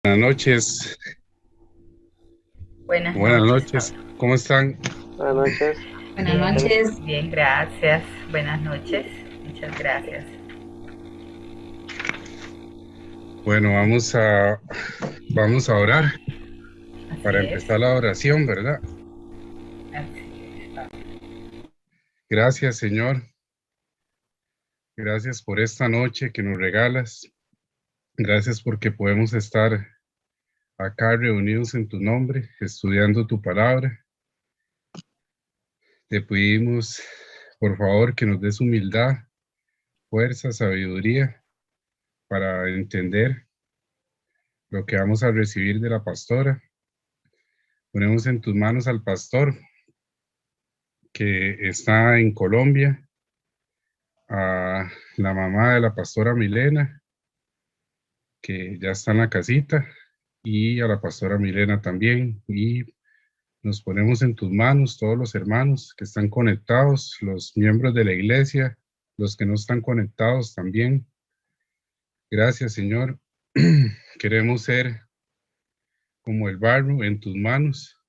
Buenas noches, Buenas buenas noches, noches, Pablo. ¿cómo están? Buenas noches. Buenas Bien, noches. bien, gracias. Buenas noches. Muchas gracias. Bueno, vamos a orar para Así es. empezar la oración, ¿verdad? Así es, Pablo. Gracias, Señor. Gracias por esta noche que nos regalas. Gracias porque podemos estar acá reunidos en tu nombre, estudiando tu palabra. Te pedimos, por favor, que nos des humildad, fuerza, sabiduría para entender lo que vamos a recibir de la pastora. Ponemos en tus manos al pastor que está en Colombia, a la mamá de la pastora Milena, que ya está en la casita, y a la pastora Milena también. Y nos ponemos en tus manos todos los hermanos que están conectados, los miembros de la iglesia, los que no están conectados también. Gracias, Señor. Queremos ser como el barro en tus manos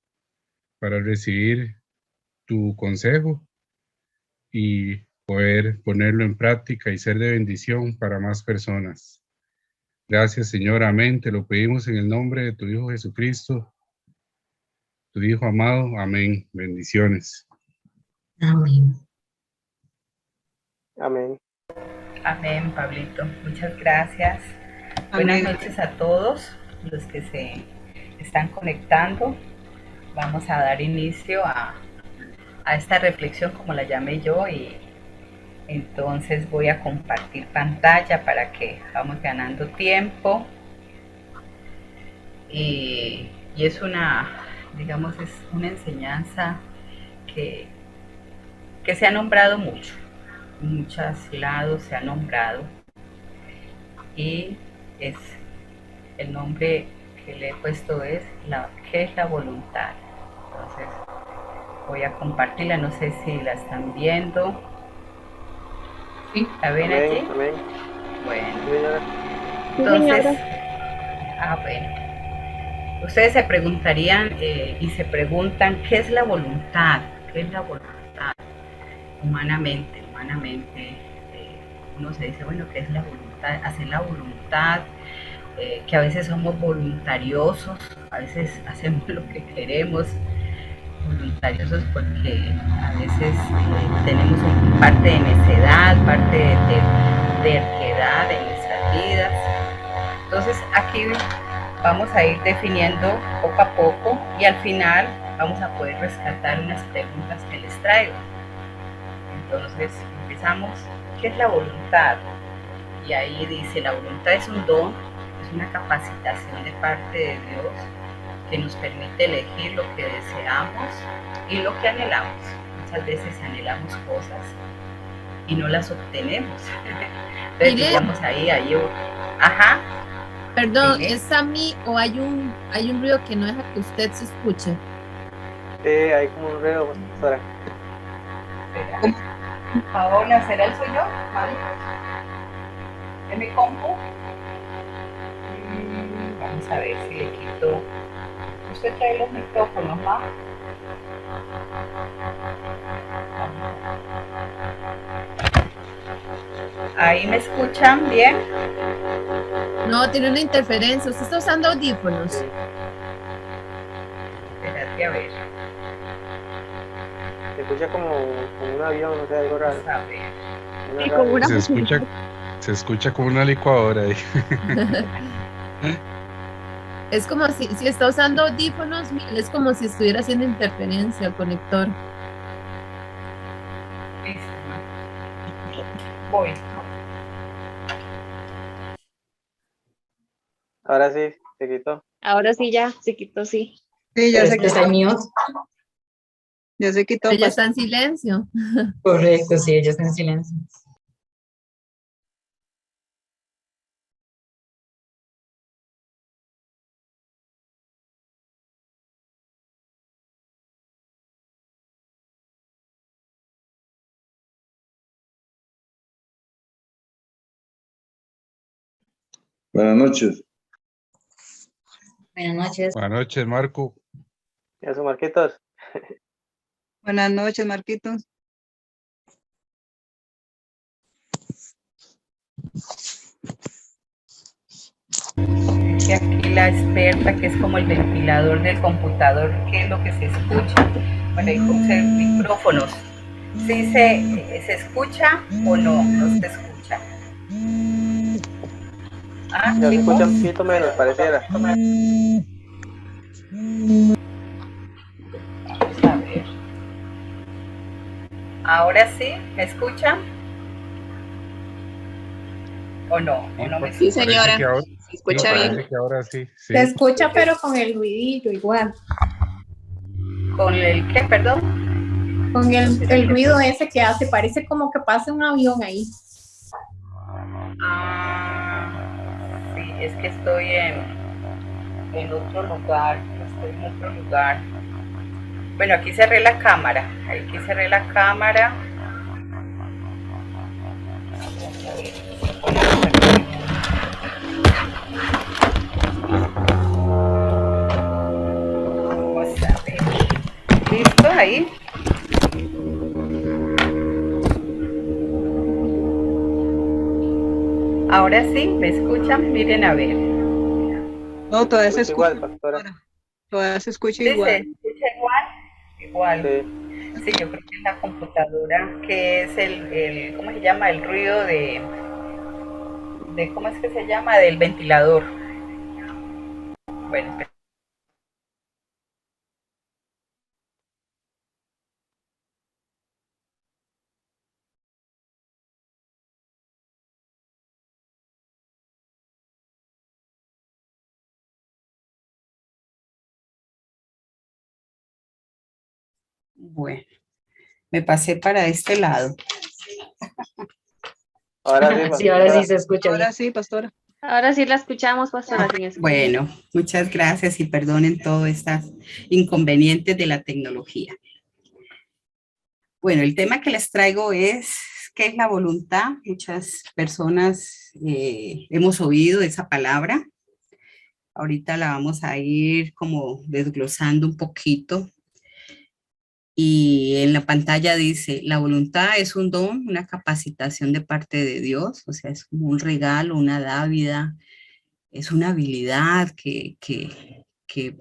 para recibir tu consejo y poder ponerlo en práctica y ser de bendición para más personas. Gracias, Señor. Amén. Te lo pedimos en el nombre de tu Hijo Jesucristo, tu Hijo amado. Amén. Bendiciones. Amén. Amén. Amén, Pablito. Muchas gracias. Buenas Amén. noches a todos los que se están conectando. Vamos a dar inicio a esta reflexión, como la llamé yo, y entonces voy a compartir pantalla para que vamos ganando tiempo. Y es una, digamos, es una enseñanza que, que se ha nombrado mucho, en muchos lados se ha nombrado, y es el nombre que le he puesto es ¿qué es la voluntad? Entonces voy a compartirla, no sé si la están viendo. Sí. ¿La ven Amén. allí? Amén. Sí, Bueno, señora. Sí, entonces, señora. bueno, ustedes se preguntarían y se preguntan ¿qué es la voluntad? ¿Qué es la voluntad? Humanamente, uno se dice, bueno, ¿qué es la voluntad? Hacer la voluntad, que a veces somos voluntariosos, a veces hacemos lo que queremos, voluntariosos porque a veces tenemos parte de necedad, parte de terquedad en nuestras vidas. Entonces aquí vamos a ir definiendo poco a poco y al final vamos a poder rescatar unas preguntas que les traigo. Entonces empezamos, ¿qué es la voluntad? Y ahí dice, la voluntad es un don, es una capacitación de parte de Dios que nos permite elegir lo que deseamos y lo que anhelamos. Muchas veces anhelamos cosas y no las obtenemos. Entonces Dile, digamos ajá, perdón, dime, ¿es a mí o hay un ruido que no deja que usted se escuche? Hay como un ruido, pastora. ¿Cómo? Paola, ¿será el suyo? ¿Vale? ¿De mi compu? Vamos a ver si le quito. Usted trae los micrófonos, ¿no? Ahí me escuchan bien. No, tiene una interferencia. Usted está usando audífonos. Sí. Espérate a ver. Se escucha como un avión, no sé, algo raro. Vamos a ver. Una Sí, como radio. una Se escucha, bocina. se escucha como una licuadora ahí. Es como si está usando audífonos, es como si estuviera haciendo interferencia al conector. Listo. Voy. Ahora sí, se quitó. Ahora sí ya se quitó, sí. Sí, ya Pero es se que está quitó, el mío. ya se quitó, Ella está pastor. en silencio. Correcto, sí, ella está en silencio. Buenas noches. Buenas noches. Buenas noches, Marco. Eso, Marquitos. Buenas noches, Marquitos. Que aquí la experta, que es como el ventilador del computador, ¿qué es lo que se escucha? Bueno, ahí puse micrófonos. ¿Sí se escucha o no? No se escucha. Ah, Ya se chicos. escucha un poquito menos, pareciera. Vamos a ver. Ahora sí, ¿me escuchan? ¿O no? ¿O no me Sí, escuchan? señora. Que ahora, Se escucha parece bien. que ahora sí. Sí. Se escucha, pero con el ruidillo igual. ¿Con el qué, perdón? Con el ruido ese que hace, parece como que pasa un avión ahí. Ah, sí, es que estoy en otro lugar. Estoy en otro lugar. Bueno, aquí cerré la cámara. Aquí cerré la cámara. Vamos a ver. ¿Listo ahí? Ahora sí, ¿me escuchan? Miren a ver. No, todavía se Escucha escucha. igual, pastora. Ahora. Todavía se escucha ¿Sí se igual. escucha igual? Igual. Sí. Sí, yo creo que es la computadora, que es el ¿cómo se llama? El ruido ¿cómo es que se llama? Del ventilador. Bueno, bueno, me pasé para este lado. Ahora sí, Sí, ahora sí pastora. se escucha bien. Ahora sí, pastora. Ahora sí la escuchamos, pastora, sin escuchar. Bueno, muchas gracias y perdonen todos estos inconvenientes de la tecnología. Bueno, el tema que les traigo es ¿qué es la voluntad? Muchas personas hemos oído esa palabra. Ahorita la vamos a ir como desglosando un poquito. Y en la pantalla dice, la voluntad es un don, una capacitación de parte de Dios, o sea, es como un regalo, una dávida, es una habilidad que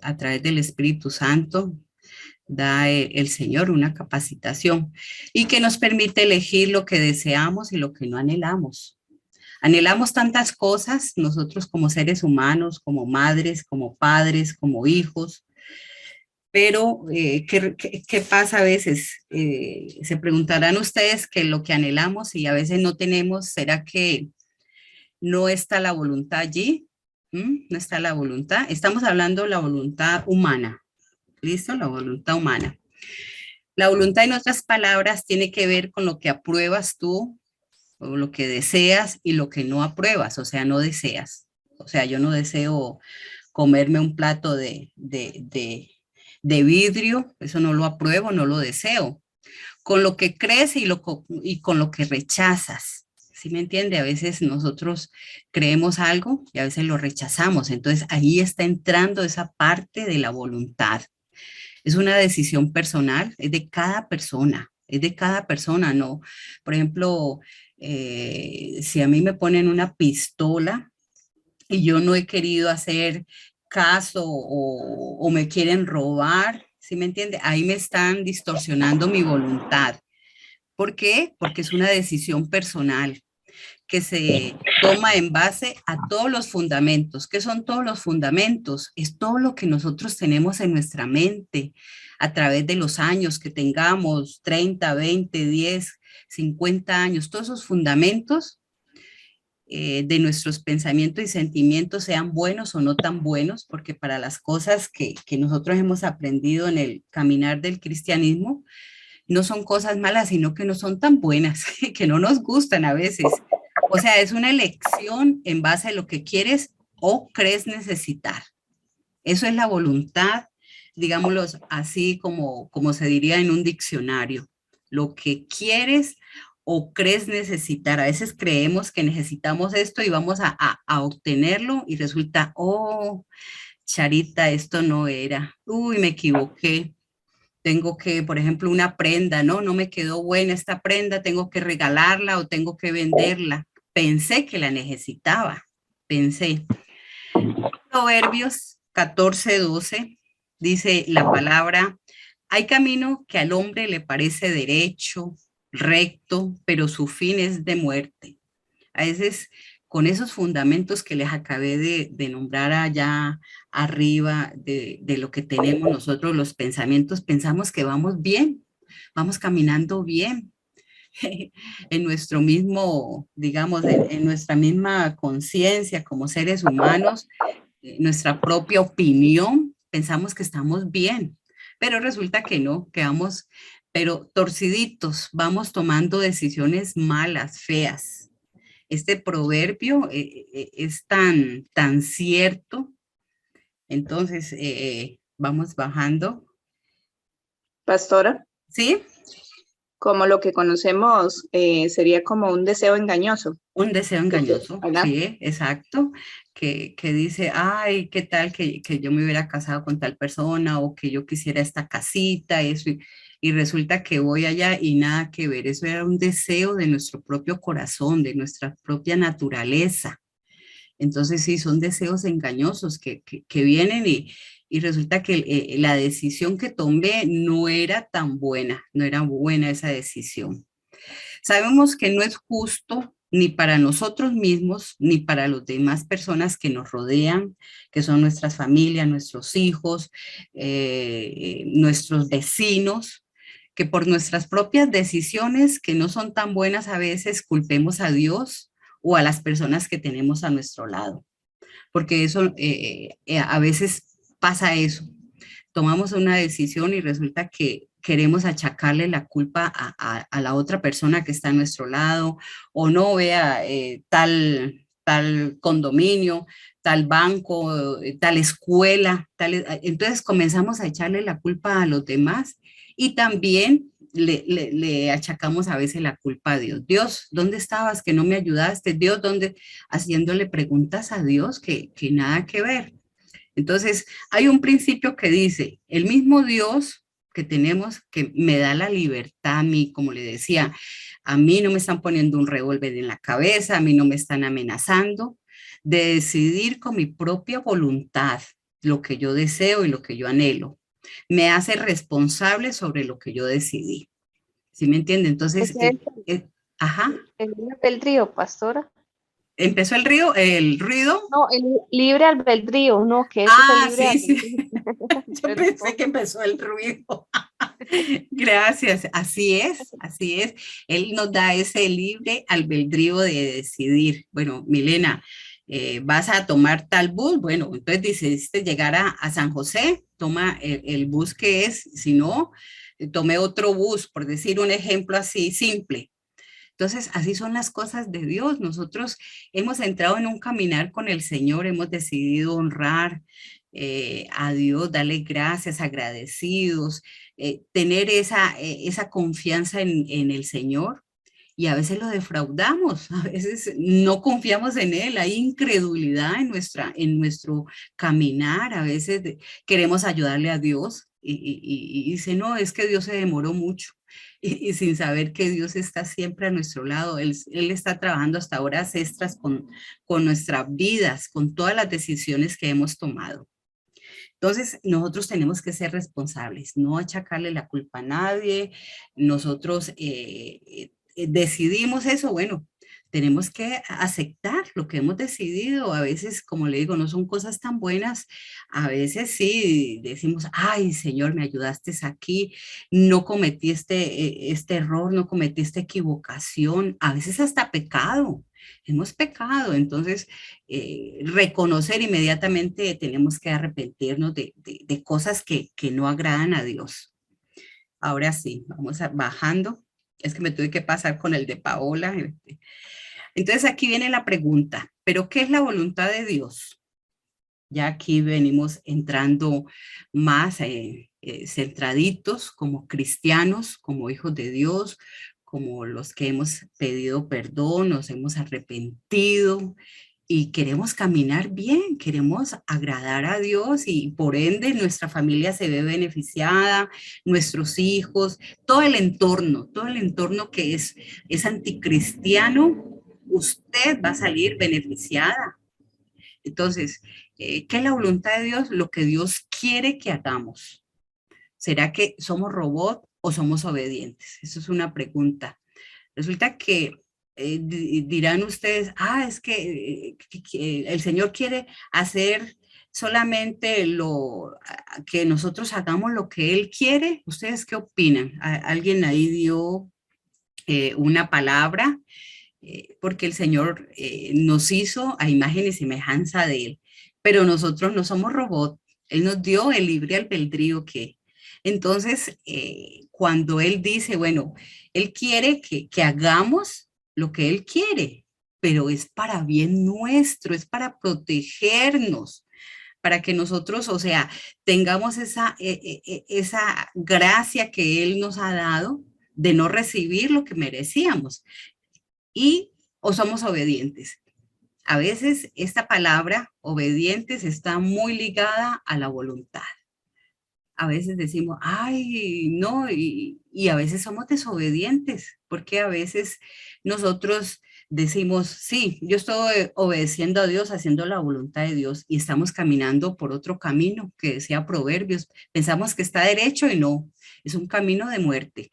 a través del Espíritu Santo da el Señor, una capacitación, y que nos permite elegir lo que deseamos y lo que no anhelamos. Anhelamos tantas cosas, nosotros como seres humanos, como madres, como padres, como hijos, pero ¿qué pasa a veces? Se preguntarán ustedes que lo que anhelamos y a veces no tenemos, ¿será que no está la voluntad allí? No está la voluntad. Estamos hablando de la voluntad humana. ¿Listo? La voluntad humana. La voluntad, en otras palabras, tiene que ver con lo que apruebas tú, o lo que deseas y lo que no apruebas, o sea, no deseas. O sea, yo no deseo comerme un plato de vidrio, eso no lo apruebo, no lo deseo. Con lo que crees y con lo que rechazas. ¿Sí me entiende? A veces nosotros creemos algo y a veces lo rechazamos. Entonces ahí está entrando esa parte de la voluntad. Es una decisión personal, es de cada persona, ¿no? Por ejemplo, si a mí me ponen una pistola y yo no he querido hacer caso o me quieren robar, ¿sí me entiende? Ahí me están distorsionando mi voluntad. ¿Por qué? Porque es una decisión personal que se toma en base a todos los fundamentos. ¿Qué son todos los fundamentos? Es todo lo que nosotros tenemos en nuestra mente a través de los años que tengamos, 30, 20, 10, 50 años, todos esos fundamentos de nuestros pensamientos y sentimientos, sean buenos o no tan buenos, porque para las cosas que nosotros hemos aprendido en el caminar del cristianismo, no son cosas malas, sino que no son tan buenas, que no nos gustan a veces. O sea, es una elección en base a lo que quieres o crees necesitar. Eso es la voluntad, digámoslo así como se diría en un diccionario. Lo que quieres o crees necesitar. A veces creemos que necesitamos esto y vamos a obtenerlo y resulta, Charita, esto no era. Uy, me equivoqué. Tengo que, por ejemplo, una prenda, ¿no? No me quedó buena esta prenda, tengo que regalarla o tengo que venderla. Pensé que la necesitaba, pensé. Proverbios 14:12 dice la palabra: hay camino que al hombre le parece derecho, recto, pero su fin es de muerte. A veces, con esos fundamentos que les acabé de nombrar allá arriba, de lo que tenemos nosotros, los pensamientos, pensamos que vamos bien, vamos caminando bien. En nuestro mismo, digamos, en nuestra misma conciencia como seres humanos, nuestra propia opinión, pensamos que estamos bien, pero resulta que no, que vamos, pero torciditos, vamos tomando decisiones malas, feas. Este proverbio es tan cierto. Entonces, vamos bajando. Pastora, ¿Sí? como lo que conocemos sería como un deseo engañoso, Un deseo engañoso, ¿verdad? sí, exacto, que dice, ay, ¿qué tal que yo me hubiera casado con tal persona o que yo quisiera esta casita, eso, y resulta que voy allá y nada que ver, eso era un deseo de nuestro propio corazón, de nuestra propia naturaleza. Entonces sí, son deseos engañosos que vienen y resulta que la decisión que tomé no era tan buena, no era buena esa decisión. Sabemos que no es justo ni para nosotros mismos, ni para las demás personas que nos rodean, que son nuestras familias, nuestros hijos, nuestros vecinos, que por nuestras propias decisiones, que no son tan buenas a veces, culpemos a Dios o a las personas que tenemos a nuestro lado. Porque eso, a veces pasa eso. Tomamos una decisión y resulta que queremos achacarle la culpa a la otra persona que está a nuestro lado, o no, vea, tal condominio, tal banco, tal escuela, entonces comenzamos a echarle la culpa a los demás y también le achacamos a veces la culpa a Dios. Dios, ¿dónde estabas que no me ayudaste? Dios, ¿dónde? Haciéndole preguntas a Dios que nada que ver. Entonces, hay un principio que dice, el mismo Dios que tenemos, que me da la libertad a mí, como le decía, a mí no me están poniendo un revólver en la cabeza, a mí no me están amenazando, de decidir con mi propia voluntad lo que yo deseo y lo que yo anhelo. Me hace responsable sobre lo que yo decidí. ¿Sí me entiende? Entonces, ajá. El libre albedrío, pastora. ¿Empezó el ruido? No, el libre albedrío, no, que eso es el libre sí, albedrío. Sí. Yo pensé que empezó el ruido. Gracias, así es, así es. Él nos da ese libre albedrío de decidir. Bueno, Milena, vas a tomar tal bus, bueno, entonces decidiste llegar a San José, toma el bus que es, si no, tome otro bus, por decir un ejemplo así simple. Entonces, así son las cosas de Dios. Nosotros hemos entrado en un caminar con el Señor, hemos decidido honrar a Dios, darle gracias, agradecidos, tener esa confianza en el Señor. Y a veces lo defraudamos, a veces no confiamos en Él, hay incredulidad en nuestro caminar, a veces queremos ayudarle a Dios y dice, no, es que Dios se demoró mucho. Y sin saber que Dios está siempre a nuestro lado, Él está trabajando hasta horas extras con nuestras vidas, con todas las decisiones que hemos tomado. Entonces, nosotros tenemos que ser responsables, no achacarle la culpa a nadie. Nosotros decidimos eso, bueno, tenemos que aceptar lo que hemos decidido. A veces, como le digo, no son cosas tan buenas. A veces sí decimos, ay, Señor, me ayudaste aquí, no cometí este error, no cometí esta equivocación. A veces hasta pecado, hemos pecado. Entonces, reconocer inmediatamente, tenemos que arrepentirnos de cosas que no agradan a Dios. Ahora sí, vamos bajando. Es que me tuve que pasar con el de Paola. Entonces aquí viene la pregunta, ¿pero qué es la voluntad de Dios? Ya aquí venimos entrando más centraditos como cristianos, como hijos de Dios, como los que hemos pedido perdón, nos hemos arrepentido y queremos caminar bien, queremos agradar a Dios y por ende nuestra familia se ve beneficiada, nuestros hijos, todo el entorno que es anticristiano, usted va a salir beneficiada. Entonces, ¿qué es la voluntad de Dios? Lo que Dios quiere que hagamos. ¿Será que somos robots o somos obedientes? Eso es una pregunta. Resulta que dirán ustedes, es que el Señor quiere hacer solamente que nosotros hagamos lo que Él quiere. ¿Ustedes qué opinan? Alguien ahí dio una palabra, porque el Señor nos hizo a imagen y semejanza de Él, pero nosotros no somos robots. Él nos dio el libre albedrío entonces, cuando Él dice, bueno, Él quiere que hagamos lo que Él quiere, pero es para bien nuestro, es para protegernos, para que nosotros, o sea, tengamos esa gracia que Él nos ha dado de no recibir lo que merecíamos. O somos obedientes. A veces esta palabra, obedientes, está muy ligada a la voluntad. A veces decimos, no, y a veces somos desobedientes, porque a veces nosotros decimos, sí, yo estoy obedeciendo a Dios, haciendo la voluntad de Dios, y estamos caminando por otro camino que decía Proverbios. Pensamos que está derecho y no, es un camino de muerte.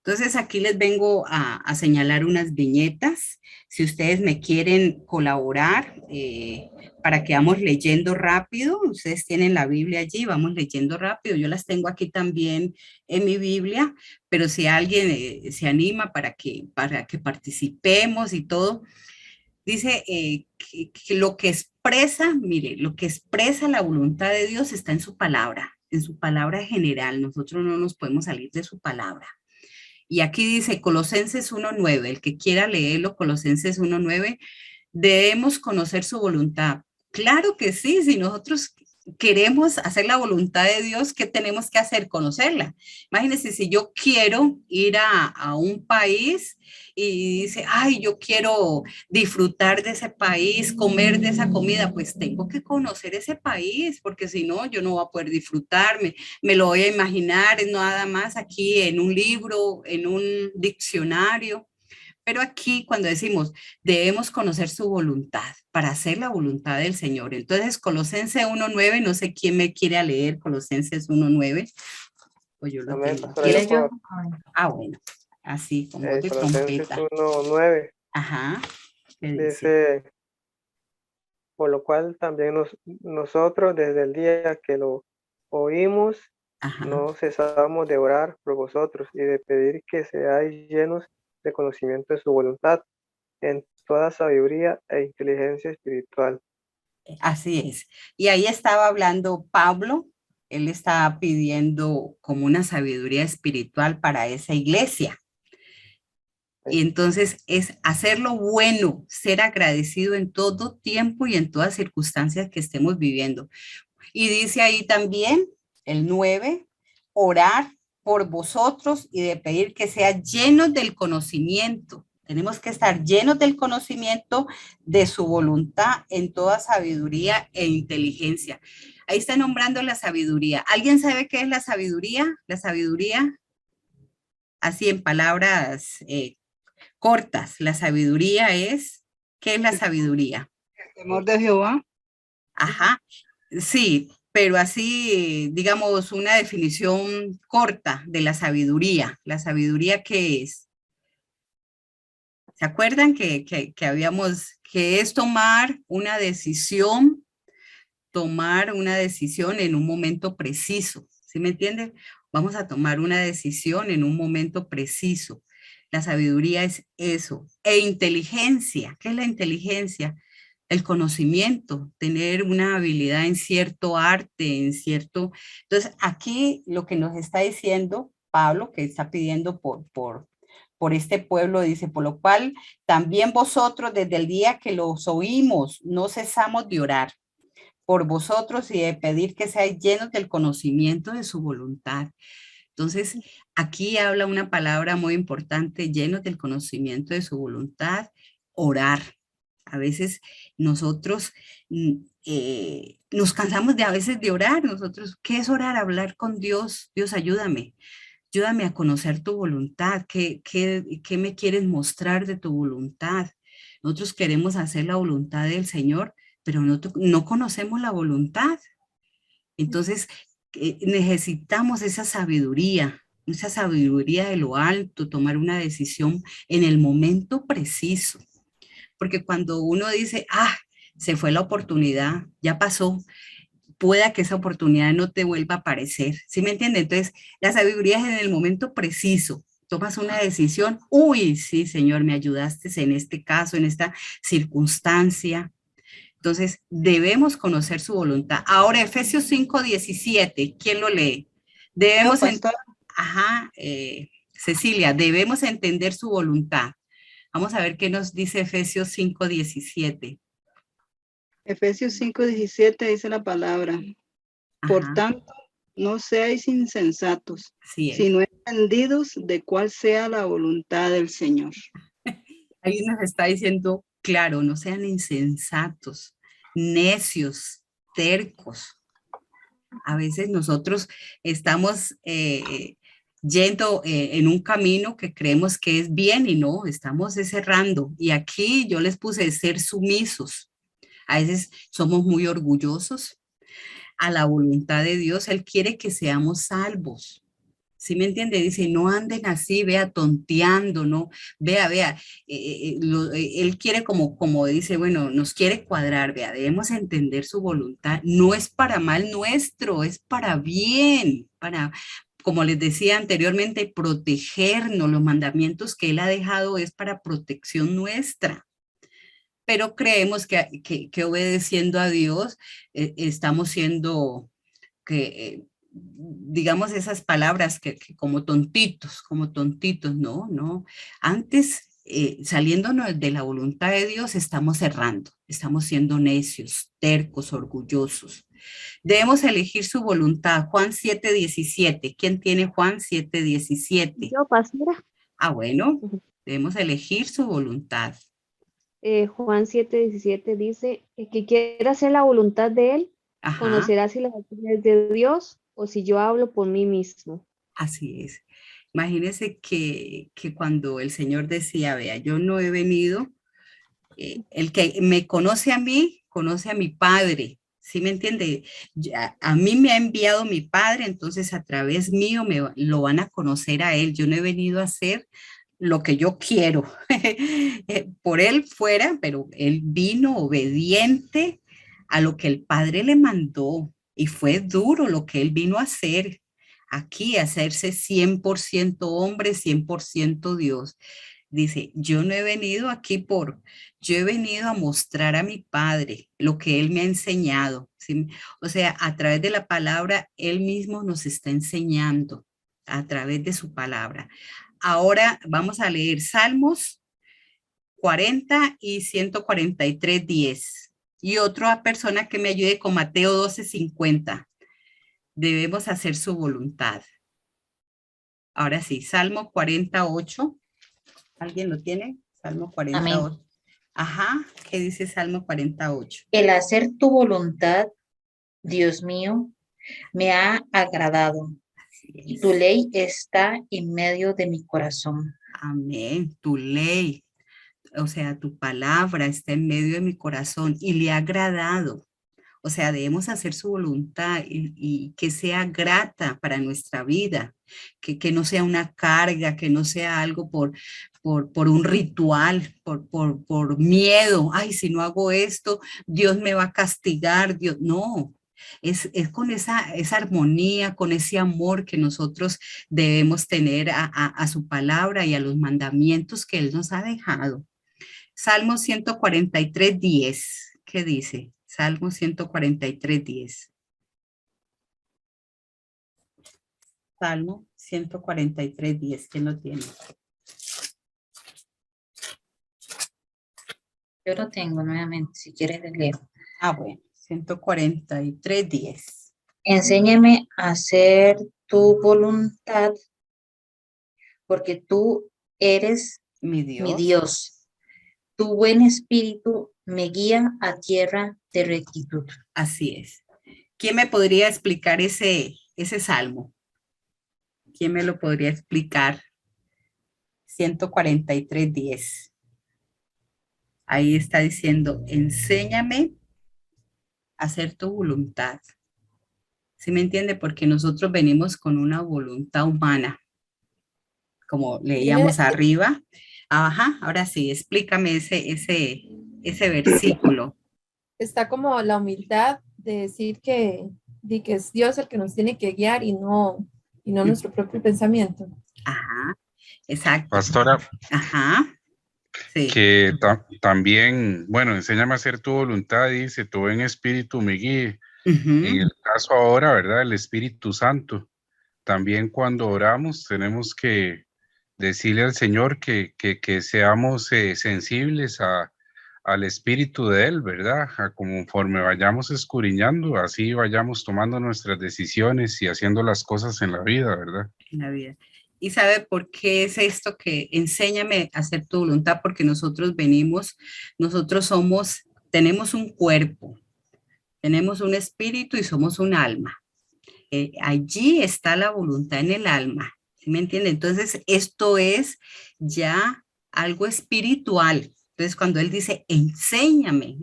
Entonces aquí les vengo a señalar unas viñetas. Si ustedes me quieren colaborar para que vamos leyendo rápido, ustedes tienen la Biblia allí, vamos leyendo rápido. Yo las tengo aquí también en mi Biblia, pero si alguien se anima para que participemos y todo, dice que lo que expresa, mire, lo que expresa la voluntad de Dios está en su palabra general. Nosotros no nos podemos salir de su palabra. Y aquí dice Colosenses 1:9, el que quiera leerlo, Colosenses 1:9, debemos conocer su voluntad. Claro que sí, si nosotros queremos hacer la voluntad de Dios, ¿qué tenemos que hacer? Conocerla. Imagínense si yo quiero ir a un país y dice, yo quiero disfrutar de ese país, comer de esa comida, pues tengo que conocer ese país, porque si no, yo no voy a poder disfrutarme. Me lo voy a imaginar nada más aquí en un libro, en un diccionario. Pero aquí cuando decimos, debemos conocer su voluntad para hacer la voluntad del Señor. Entonces, Colosenses 1:9, no sé quién me quiere leer Colosenses 1:9. Pues yo lo tengo. ¿Quiere yo? Bueno, así como de trompeta. 1:9. Ajá. Dice, por lo cual también nosotros desde el día que lo oímos, no cesamos de orar por vosotros y de pedir que seáis llenos de conocimiento de su voluntad en toda sabiduría e inteligencia espiritual. Así es. Y ahí estaba hablando Pablo, él estaba pidiendo como una sabiduría espiritual para esa iglesia. Y entonces es hacer lo bueno, ser agradecido en todo tiempo y en todas circunstancias que estemos viviendo. Y dice ahí también, el 9, orar por vosotros y de pedir que sea llenos del conocimiento. Tenemos que estar llenos del conocimiento de su voluntad en toda sabiduría e inteligencia. Ahí está nombrando la sabiduría. ¿Alguien sabe qué es la sabiduría? La sabiduría, así en palabras cortas, la sabiduría es, ¿qué es la sabiduría? El temor de Jehová. Ajá, sí, pero así, digamos, una definición corta de la sabiduría. ¿La sabiduría qué es? ¿Se acuerdan que habíamos, que es tomar una decisión en un momento preciso? ¿Sí me entienden? Vamos a tomar una decisión en un momento preciso. La sabiduría es eso. E inteligencia, ¿qué es la inteligencia? El conocimiento, tener una habilidad en cierto arte, Entonces, aquí lo que nos está diciendo Pablo, que está pidiendo por este pueblo, dice, por lo cual también vosotros desde el día que los oímos, no cesamos de orar por vosotros y de pedir que seáis llenos del conocimiento de su voluntad. Entonces, aquí habla una palabra muy importante, llenos del conocimiento de su voluntad, orar. A veces nosotros nos cansamos a veces de orar. Nosotros, ¿qué es orar? Hablar con Dios. Dios, ayúdame. Ayúdame a conocer tu voluntad. ¿Qué me quieres mostrar de tu voluntad? Nosotros queremos hacer la voluntad del Señor, pero no conocemos la voluntad. Entonces, necesitamos esa sabiduría de lo alto, tomar una decisión en el momento preciso. Porque cuando uno dice, se fue la oportunidad, ya pasó, pueda que esa oportunidad no te vuelva a aparecer. ¿Sí me entiende? Entonces, la sabiduría es en el momento preciso. Tomas una decisión, uy, sí, Señor, me ayudaste en este caso, en esta circunstancia. Entonces, debemos conocer su voluntad. Ahora, Efesios 5:17, ¿quién lo lee? Debemos, Cecilia, debemos entender su voluntad. Vamos a ver qué nos dice Efesios 5:17. Efesios 5:17 dice la palabra. Por tanto, no seáis insensatos, sino entendidos de cuál sea la voluntad del Señor. Ahí nos está diciendo, claro, no sean insensatos, necios, tercos. A veces nosotros estamos yendo en un camino que creemos que es bien y no, estamos cerrando. Y aquí yo les puse ser sumisos. A veces somos muy orgullosos a la voluntad de Dios. Él quiere que seamos salvos. ¿Sí me entiende? Dice, no anden así, vea, tonteando, ¿no? Vea, él quiere como dice, bueno, nos quiere cuadrar, vea, debemos entender su voluntad. No es para mal nuestro, es para bien, como les decía anteriormente, protegernos. Los mandamientos que él ha dejado es para protección nuestra. Pero creemos que obedeciendo a Dios estamos siendo digamos esas palabras que como tontitos, no. Antes, saliéndonos de la voluntad de Dios, estamos errando, estamos siendo necios, tercos, orgullosos. Debemos elegir su voluntad. Juan 7:17. ¿Quién tiene Juan 7:17? Yo, pastora. Bueno, debemos elegir su voluntad. Juan 7:17 dice, el que quiera hacer la voluntad de él, conocerá si la voluntad es de Dios o si yo hablo por mí mismo. Así es. Imagínense que cuando el Señor decía, vea, yo no he venido, el que me conoce a mí, conoce a mi Padre. ¿Sí me entiende? A mí me ha enviado mi Padre, entonces a través mío lo van a conocer a Él. Yo no he venido a hacer lo que yo quiero. Por Él fuera, pero Él vino obediente a lo que el Padre le mandó. Y fue duro lo que Él vino a hacer. Aquí, hacerse 100% hombre, 100% Dios. Dice, yo no he venido aquí yo he venido a mostrar a mi Padre lo que Él me ha enseñado. ¿Sí? O sea, a través de la palabra, Él mismo nos está enseñando, a través de su palabra. Ahora vamos a leer Salmos 40 y 143:10. Y otra persona que me ayude con Mateo 12:50. Debemos hacer su voluntad. Ahora sí, Salmo 48. ¿Alguien lo tiene? Salmo 48. Amén. Ajá, ¿qué dice Salmo 48? El hacer tu voluntad, Dios mío, me ha agradado. Y tu ley está en medio de mi corazón. Amén, tu ley, o sea, tu palabra está en medio de mi corazón y le ha agradado. O sea, debemos hacer su voluntad y que sea grata para nuestra vida, que no sea una carga, que no sea algo por un ritual, por miedo. Ay, si no hago esto, Dios me va a castigar. Dios, no. Es con esa armonía, con ese amor que nosotros debemos tener a su palabra y a los mandamientos que Él nos ha dejado. Salmo 143:10, ¿qué dice? Salmo 143:10. Salmo 143:10, ¿quién lo tiene? Yo lo tengo nuevamente, si quieres leer. Bueno, 143:10. Enséñame a hacer tu voluntad, porque tú eres mi Dios. Mi Dios. Tu buen espíritu me guía a tierra de rectitud. Así es. ¿Quién me podría explicar ese salmo? ¿Quién me lo podría explicar? 143:10. Ahí está diciendo, enséñame a hacer tu voluntad. ¿Sí me entiende? Porque nosotros venimos con una voluntad humana, como leíamos arriba. Ajá, ahora sí, explícame ese versículo. Está como la humildad de decir que es Dios el que nos tiene que guiar y no nuestro propio pensamiento. Ajá, exacto. Pastora. Ajá. Sí. Que también, bueno, enséñame a hacer tu voluntad, dice, tu buen espíritu me guíe. En el caso ahora, ¿verdad? El Espíritu Santo. También cuando oramos tenemos que decirle al Señor que seamos sensibles al Espíritu de Él, ¿verdad? Conforme vayamos escudriñando, así vayamos tomando nuestras decisiones y haciendo las cosas en la vida, ¿verdad? En la vida. ¿Y sabe por qué es esto que enséñame a hacer tu voluntad? Porque nosotros tenemos un cuerpo, tenemos un espíritu y somos un alma. Allí está la voluntad en el alma, ¿sí me entiende? Entonces, esto es ya algo espiritual. Entonces, cuando Él dice, enséñame,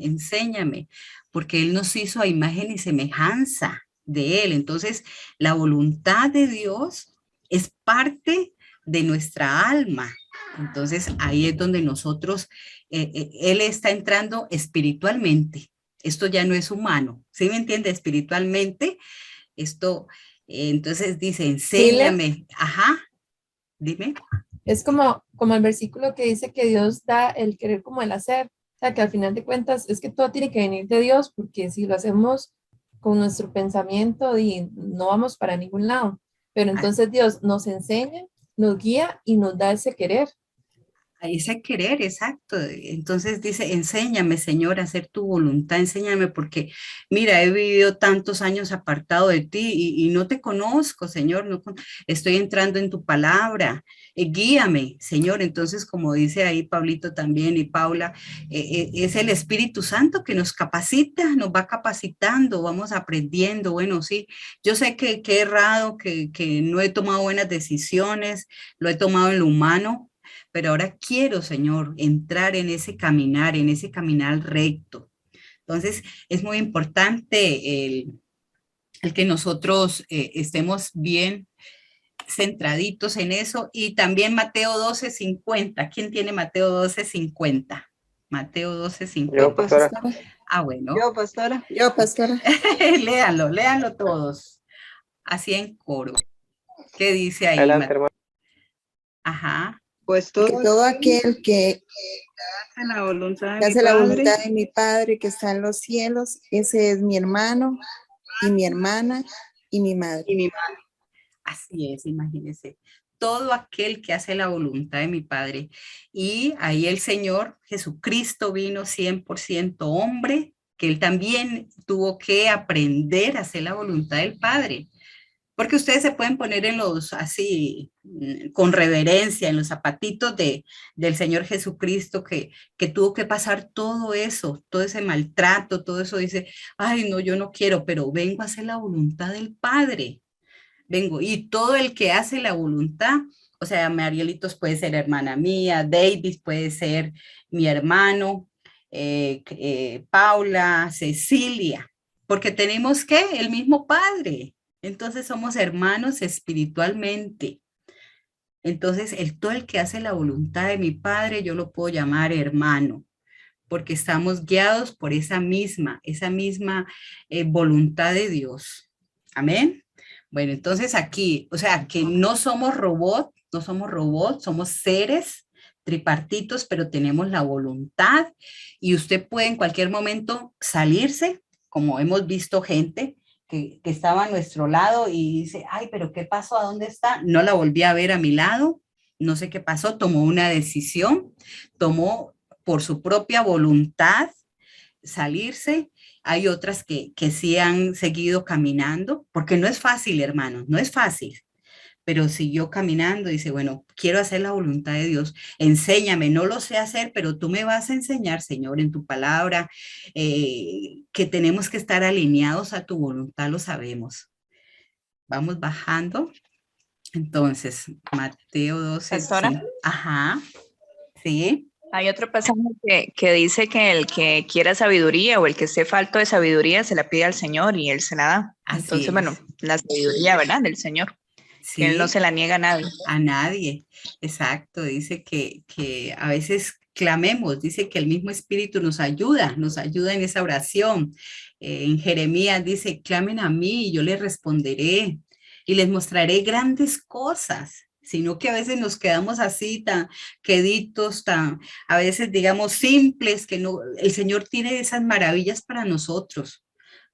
porque Él nos hizo a imagen y semejanza de Él. Entonces, la voluntad de Dios es parte de nuestra alma. Entonces, ahí es donde nosotros, Él está entrando espiritualmente. Esto ya no es humano, ¿sí me entiende? Espiritualmente, esto, entonces dice, enséñame. Ajá, dime. Es como el versículo que dice que Dios da el querer como el hacer. O sea, que al final de cuentas es que todo tiene que venir de Dios, porque si lo hacemos con nuestro pensamiento y no vamos para ningún lado. Pero entonces Dios nos enseña, nos guía y nos da ese querer. Ese querer, exacto. Entonces dice, enséñame, Señor, a hacer tu voluntad, enséñame, porque mira, he vivido tantos años apartado de ti y no te conozco, Señor, estoy entrando en tu palabra, guíame, Señor. Entonces, como dice ahí Pablito también y Paula, es el Espíritu Santo que nos capacita, nos va capacitando, vamos aprendiendo. Bueno, sí, yo sé que he errado, que no he tomado buenas decisiones, lo he tomado en lo humano, pero ahora quiero, Señor, entrar en ese caminar recto. Entonces, es muy importante el que nosotros estemos bien centraditos en eso. Y también Mateo 12:50. ¿Quién tiene Mateo 12:50? Mateo 12:50. Yo, pastora. Ah, bueno. Yo, pastora. Léanlo todos. Así en coro. ¿Qué dice ahí? Adelante, hermano. Ajá. Pues todo aquel que hace la voluntad de mi Padre que está en los cielos, ese es mi hermano y mi hermana y mi madre. Así es, imagínense. Todo aquel que hace la voluntad de mi Padre. Y ahí el Señor Jesucristo vino 100% hombre, que Él también tuvo que aprender a hacer la voluntad del Padre. Porque ustedes se pueden poner así, con reverencia, en los zapatitos del Señor Jesucristo, que tuvo que pasar todo eso, todo ese maltrato, todo eso. Dice, ay, no, yo no quiero, pero vengo a hacer la voluntad del Padre. Vengo, y todo el que hace la voluntad, o sea, Marielitos puede ser hermana mía, David puede ser mi hermano, Paula, Cecilia, porque tenemos, el mismo Padre. Entonces somos hermanos espiritualmente. Entonces, todo el que hace la voluntad de mi Padre, yo lo puedo llamar hermano, porque estamos guiados por esa misma voluntad de Dios. Amén. Bueno, entonces aquí, o sea, que no somos robots, somos seres tripartitos, pero tenemos la voluntad y usted puede en cualquier momento salirse, como hemos visto gente que estaba a nuestro lado y dice, ay, pero ¿qué pasó? ¿A dónde está? No la volví a ver a mi lado, no sé qué pasó, tomó una decisión, tomó por su propia voluntad salirse. Hay otras que sí han seguido caminando, porque no es fácil, hermanos, no es fácil, pero siguió caminando. Dice, bueno, quiero hacer la voluntad de Dios. Enséñame, no lo sé hacer, pero tú me vas a enseñar, Señor, en tu palabra, que tenemos que estar alineados a tu voluntad, lo sabemos. Vamos bajando. Entonces, Mateo 12. Pastora. Sí. Ajá, sí. Hay otro pasaje que dice que el que quiera sabiduría o el que esté falto de sabiduría se la pide al Señor y Él se la da. Así Entonces, es. bueno, la sabiduría, ¿verdad? Del Señor. Sí, que Él no se la niega a nadie. A nadie, exacto. Dice que a veces clamemos, dice que el mismo Espíritu nos ayuda en esa oración. En Jeremías dice, clamen a mí y yo les responderé y les mostraré grandes cosas. Sino que a veces nos quedamos así tan queditos, a veces digamos simples, que no, el Señor tiene esas maravillas para nosotros,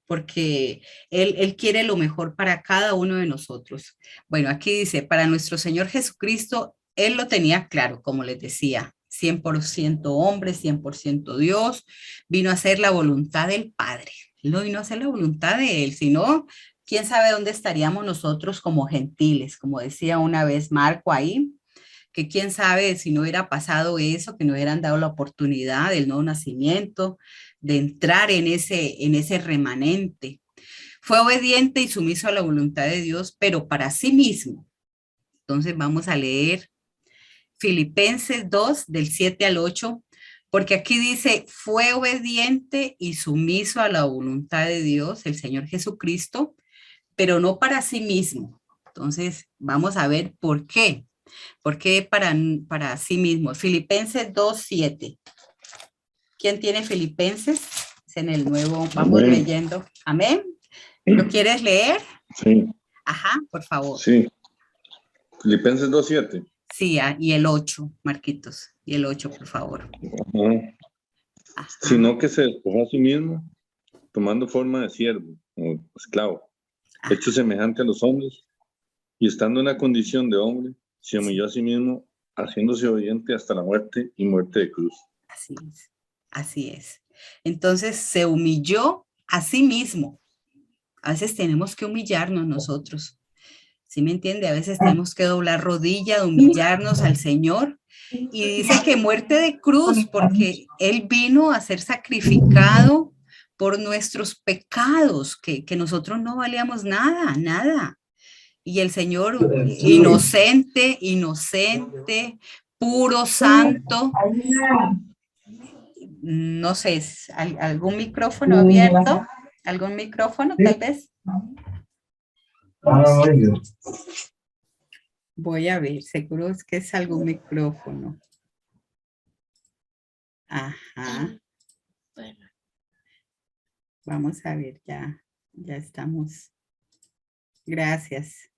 porque Él quiere lo mejor para cada uno de nosotros. Bueno, aquí dice, para nuestro Señor Jesucristo, Él lo tenía claro, como les decía, 100% hombre, 100% Dios, vino a hacer la voluntad del Padre. Él no vino a hacer la voluntad de Él, sino quién sabe dónde estaríamos nosotros como gentiles, como decía una vez Marco ahí, que quién sabe si no hubiera pasado eso, que no hubieran dado la oportunidad del nuevo nacimiento, de entrar en ese remanente. Fue obediente y sumiso a la voluntad de Dios, pero para sí mismo. Entonces vamos a leer Filipenses 2, del 7 al 8, porque aquí dice, fue obediente y sumiso a la voluntad de Dios, el Señor Jesucristo, pero no para sí mismo. Entonces, vamos a ver por qué. ¿Por qué para sí mismo? Filipenses 2:7. ¿Quién tiene Filipenses? Es en el nuevo, vamos Amén. leyendo. Amén. ¿Lo quieres leer? Sí. Ajá, por favor. Sí. Filipenses 2:7. Sí, y el 8, Marquitos. Y el 8, por favor. Ajá. Sino que se despojó a sí mismo, tomando forma de siervo, o esclavo, hecho semejante a los hombres, y estando en la condición de hombre, se humilló a sí mismo, haciéndose obediente hasta la muerte y muerte de cruz. Así es, así es. Entonces se humilló a sí mismo. A veces tenemos que humillarnos nosotros. ¿Sí me entiende? A veces tenemos que doblar rodilla, humillarnos al Señor. Y dice que muerte de cruz, porque Él vino a ser sacrificado por nuestros pecados, que nosotros no valíamos nada, nada. Y el Señor inocente, puro, santo. No sé, ¿algún micrófono abierto? ¿Algún micrófono tal vez? Voy a ver, seguro es que es algún micrófono. Ajá. Vamos a ver, ya estamos. Gracias.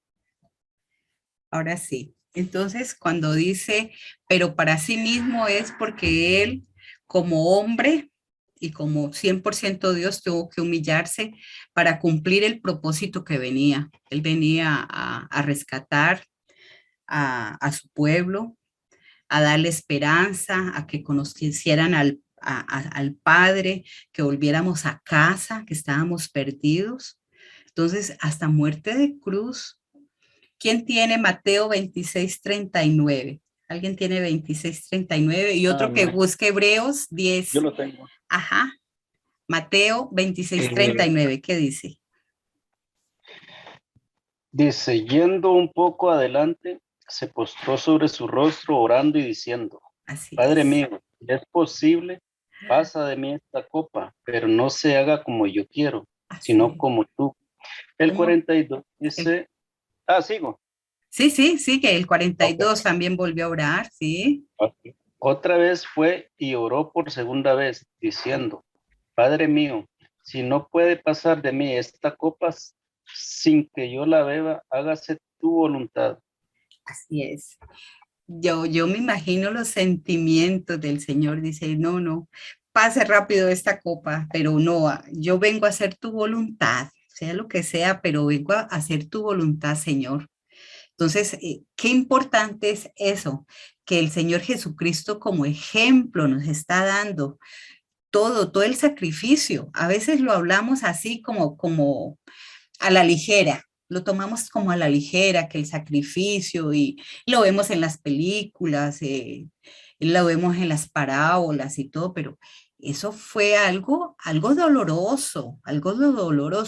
Ahora sí. Entonces, cuando dice, pero para sí mismo es porque Él, como hombre y como 100% Dios, tuvo que humillarse para cumplir el propósito que venía. Él venía a rescatar a su pueblo, a darle esperanza, a que conocieran al Padre, que volviéramos a casa, que estábamos perdidos. Entonces, hasta muerte de cruz. ¿Quién tiene Mateo 26:39? ¿Alguien tiene 26:39? Y otro que busque Hebreos 10. Yo lo tengo. Ajá. Mateo 26:39, ¿qué dice? Dice, yendo un poco adelante, se postró sobre su rostro orando y diciendo, Padre mío, si es posible, pasa de mí esta copa, pero no se haga como yo quiero, sino como tú. El 42 dice, sigo. Sí, que el 42 también volvió a orar, sí. Otra vez fue y oró por segunda vez, diciendo, Padre mío, si no puede pasar de mí esta copa sin que yo la beba, hágase tu voluntad. Así es. Yo me imagino los sentimientos del Señor. Dice, no, pase rápido esta copa, pero no, yo vengo a hacer tu voluntad, sea lo que sea, pero vengo a hacer tu voluntad, Señor. Entonces, qué importante es eso, que el Señor Jesucristo como ejemplo nos está dando todo el sacrificio. A veces lo hablamos así como a la ligera, lo tomamos como a la ligera, que el sacrificio, y lo vemos en las películas, lo vemos en las parábolas y todo, pero eso fue algo doloroso,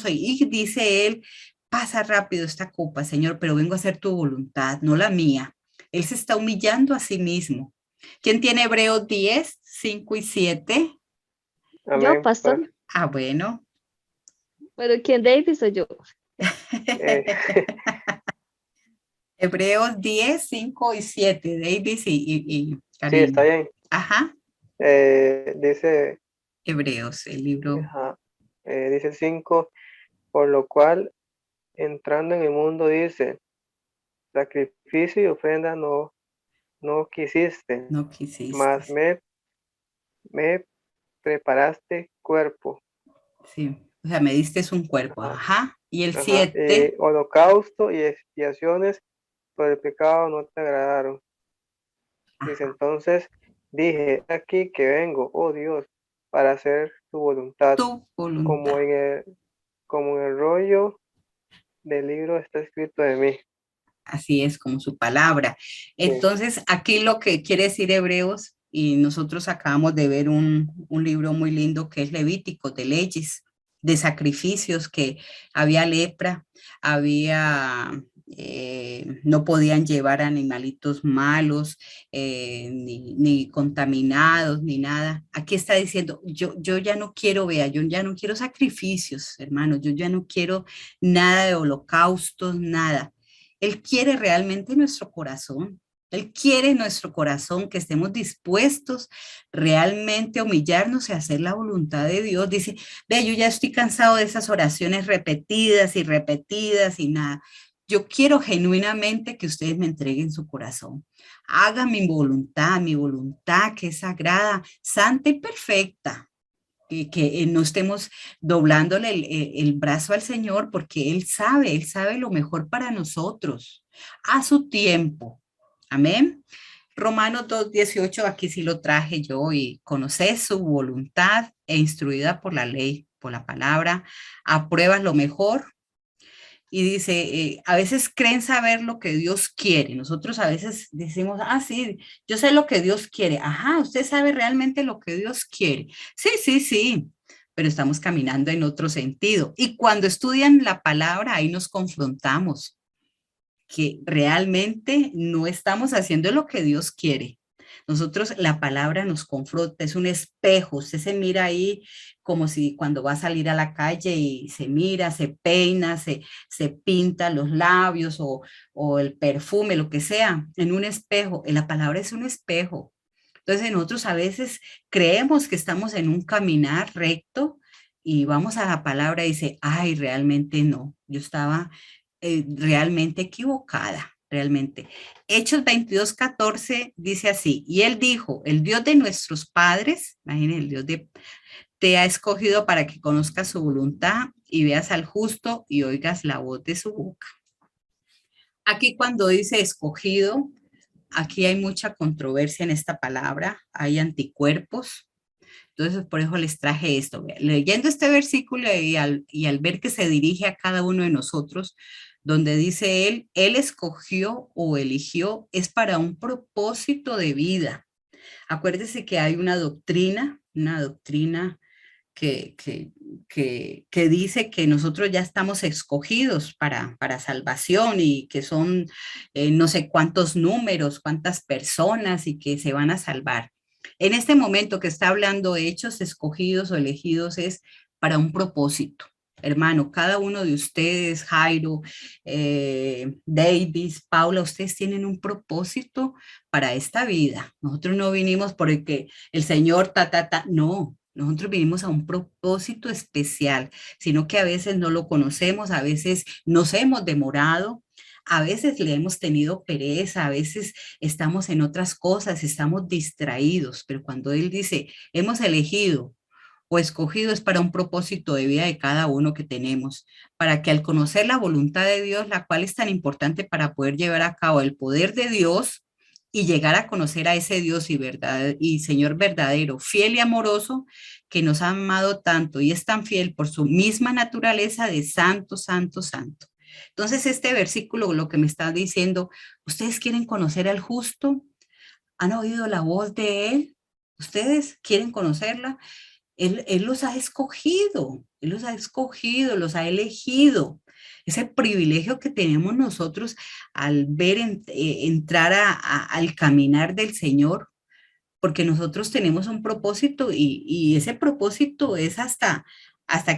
y dice él, pasa rápido esta copa, Señor, pero vengo a hacer tu voluntad, no la mía. Él se está humillando a sí mismo. ¿Quién tiene Hebreos 10, 5 y 7? Yo, pastor. Ah, bueno. ¿Pero quién, Davis o yo? Hebreos 10, 5 y 7, Davis y Sí, está bien. Ajá. Dice... Hebreos, el libro. Ajá. Dice 5, por lo cual, entrando en el mundo, dice, sacrificio y ofrenda no quisiste. No quisiste. Mas me preparaste cuerpo. Sí, o sea, me diste un cuerpo. Ajá. Y el 7. Holocausto y expiaciones por el pecado no te agradaron. Dice, entonces dije, aquí que vengo, oh Dios, para hacer tu voluntad. Tu voluntad. Como en el rollo del libro está escrito de mí. Así es, como su palabra. Entonces, aquí lo que quiere decir Hebreos, y nosotros acabamos de ver un libro muy lindo que es Levítico, de leyes, de sacrificios, que había lepra, no podían llevar animalitos malos, ni contaminados, ni nada. Aquí está diciendo, yo ya no quiero, yo ya no quiero sacrificios, hermanos, yo ya no quiero nada de holocaustos, nada. Él quiere realmente nuestro corazón. Él quiere nuestro corazón, que estemos dispuestos realmente a humillarnos y a hacer la voluntad de Dios. Dice, ve, yo ya estoy cansado de esas oraciones repetidas y repetidas y nada. Yo quiero genuinamente que ustedes me entreguen su corazón. Hagan mi voluntad que es sagrada, santa y perfecta. Que no estemos doblándole el brazo al Señor, porque Él sabe lo mejor para nosotros, a su tiempo. Amén. Romanos 2:18, aquí sí lo traje yo, y conoced su voluntad e instruida por la ley, por la palabra, apruebas lo mejor. Y dice, a veces creen saber lo que Dios quiere. Nosotros a veces decimos, sí, yo sé lo que Dios quiere. Ajá, usted sabe realmente lo que Dios quiere. Sí, pero estamos caminando en otro sentido. Y cuando estudian la palabra, ahí nos confrontamos que realmente no estamos haciendo lo que Dios quiere. Nosotros, la palabra nos confronta, es un espejo. Usted se mira ahí como si cuando va a salir a la calle y se mira, se peina, se pinta los labios o el perfume, lo que sea, en un espejo. La palabra es un espejo. Entonces nosotros a veces creemos que estamos en un caminar recto y vamos a la palabra y dice, ay, realmente no, yo estaba realmente equivocada. Realmente. Hechos 22:14 dice así, y él dijo, el Dios de nuestros padres, imagínense, el Dios te ha escogido para que conozcas su voluntad y veas al justo y oigas la voz de su boca. Aquí cuando dice escogido, aquí hay mucha controversia en esta palabra, hay anticuerpos. Entonces, por eso les traje esto. Leyendo este versículo y al ver que se dirige a cada uno de nosotros, donde dice él escogió o eligió, es para un propósito de vida. Acuérdese que hay una doctrina que dice que nosotros ya estamos escogidos para salvación y que son no sé cuántos números, cuántas personas y que se van a salvar. En este momento que está hablando hechos escogidos o elegidos es para un propósito. Hermano, cada uno de ustedes, Jairo, Davis, Paula, ustedes tienen un propósito para esta vida. Nosotros no vinimos porque el Señor, no. Nosotros vinimos a un propósito especial, sino que a veces no lo conocemos, a veces nos hemos demorado, a veces le hemos tenido pereza, a veces estamos en otras cosas, estamos distraídos, pero cuando Él dice, hemos elegido o escogido es para un propósito de vida de cada uno que tenemos, para que al conocer la voluntad de Dios, la cual es tan importante para poder llevar a cabo el poder de Dios y llegar a conocer a ese Dios y Señor verdadero, fiel y amoroso, que nos ha amado tanto y es tan fiel por su misma naturaleza de santo, santo, santo. Entonces, este versículo lo que me está diciendo, ¿ustedes quieren conocer al justo? ¿Han oído la voz de él? ¿Ustedes quieren conocerla? Él los ha escogido, los ha elegido. Ese privilegio que tenemos nosotros al ver entrar al caminar del Señor, porque nosotros tenemos un propósito y ese propósito es hasta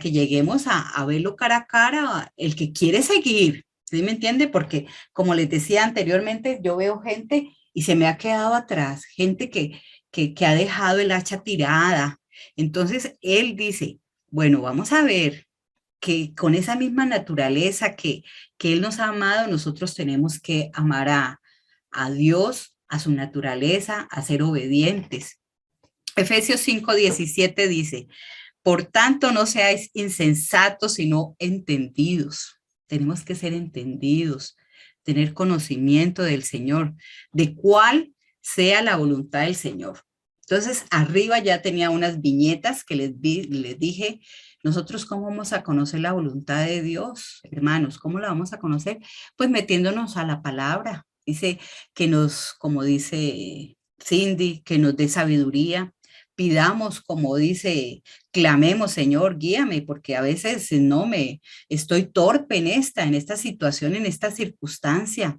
que lleguemos a verlo cara a cara, el que quiere seguir, ¿sí me entiende? Porque como les decía anteriormente, yo veo gente y se me ha quedado atrás, gente que ha dejado el hacha tirada. Entonces él dice, bueno, vamos a ver que con esa misma naturaleza que él nos ha amado, nosotros tenemos que amar a Dios, a su naturaleza, a ser obedientes. Efesios 5:17 dice, por tanto no seáis insensatos, sino entendidos. Tenemos que ser entendidos, tener conocimiento del Señor, de cuál sea la voluntad del Señor. Entonces, arriba ya tenía unas viñetas que les dije, nosotros cómo vamos a conocer la voluntad de Dios, hermanos, ¿cómo la vamos a conocer? Pues metiéndonos a la palabra. Dice que como dice Cindy, que nos dé sabiduría. Pidamos, como dice, clamemos, Señor, guíame, porque a veces estoy torpe en esta situación, en esta circunstancia.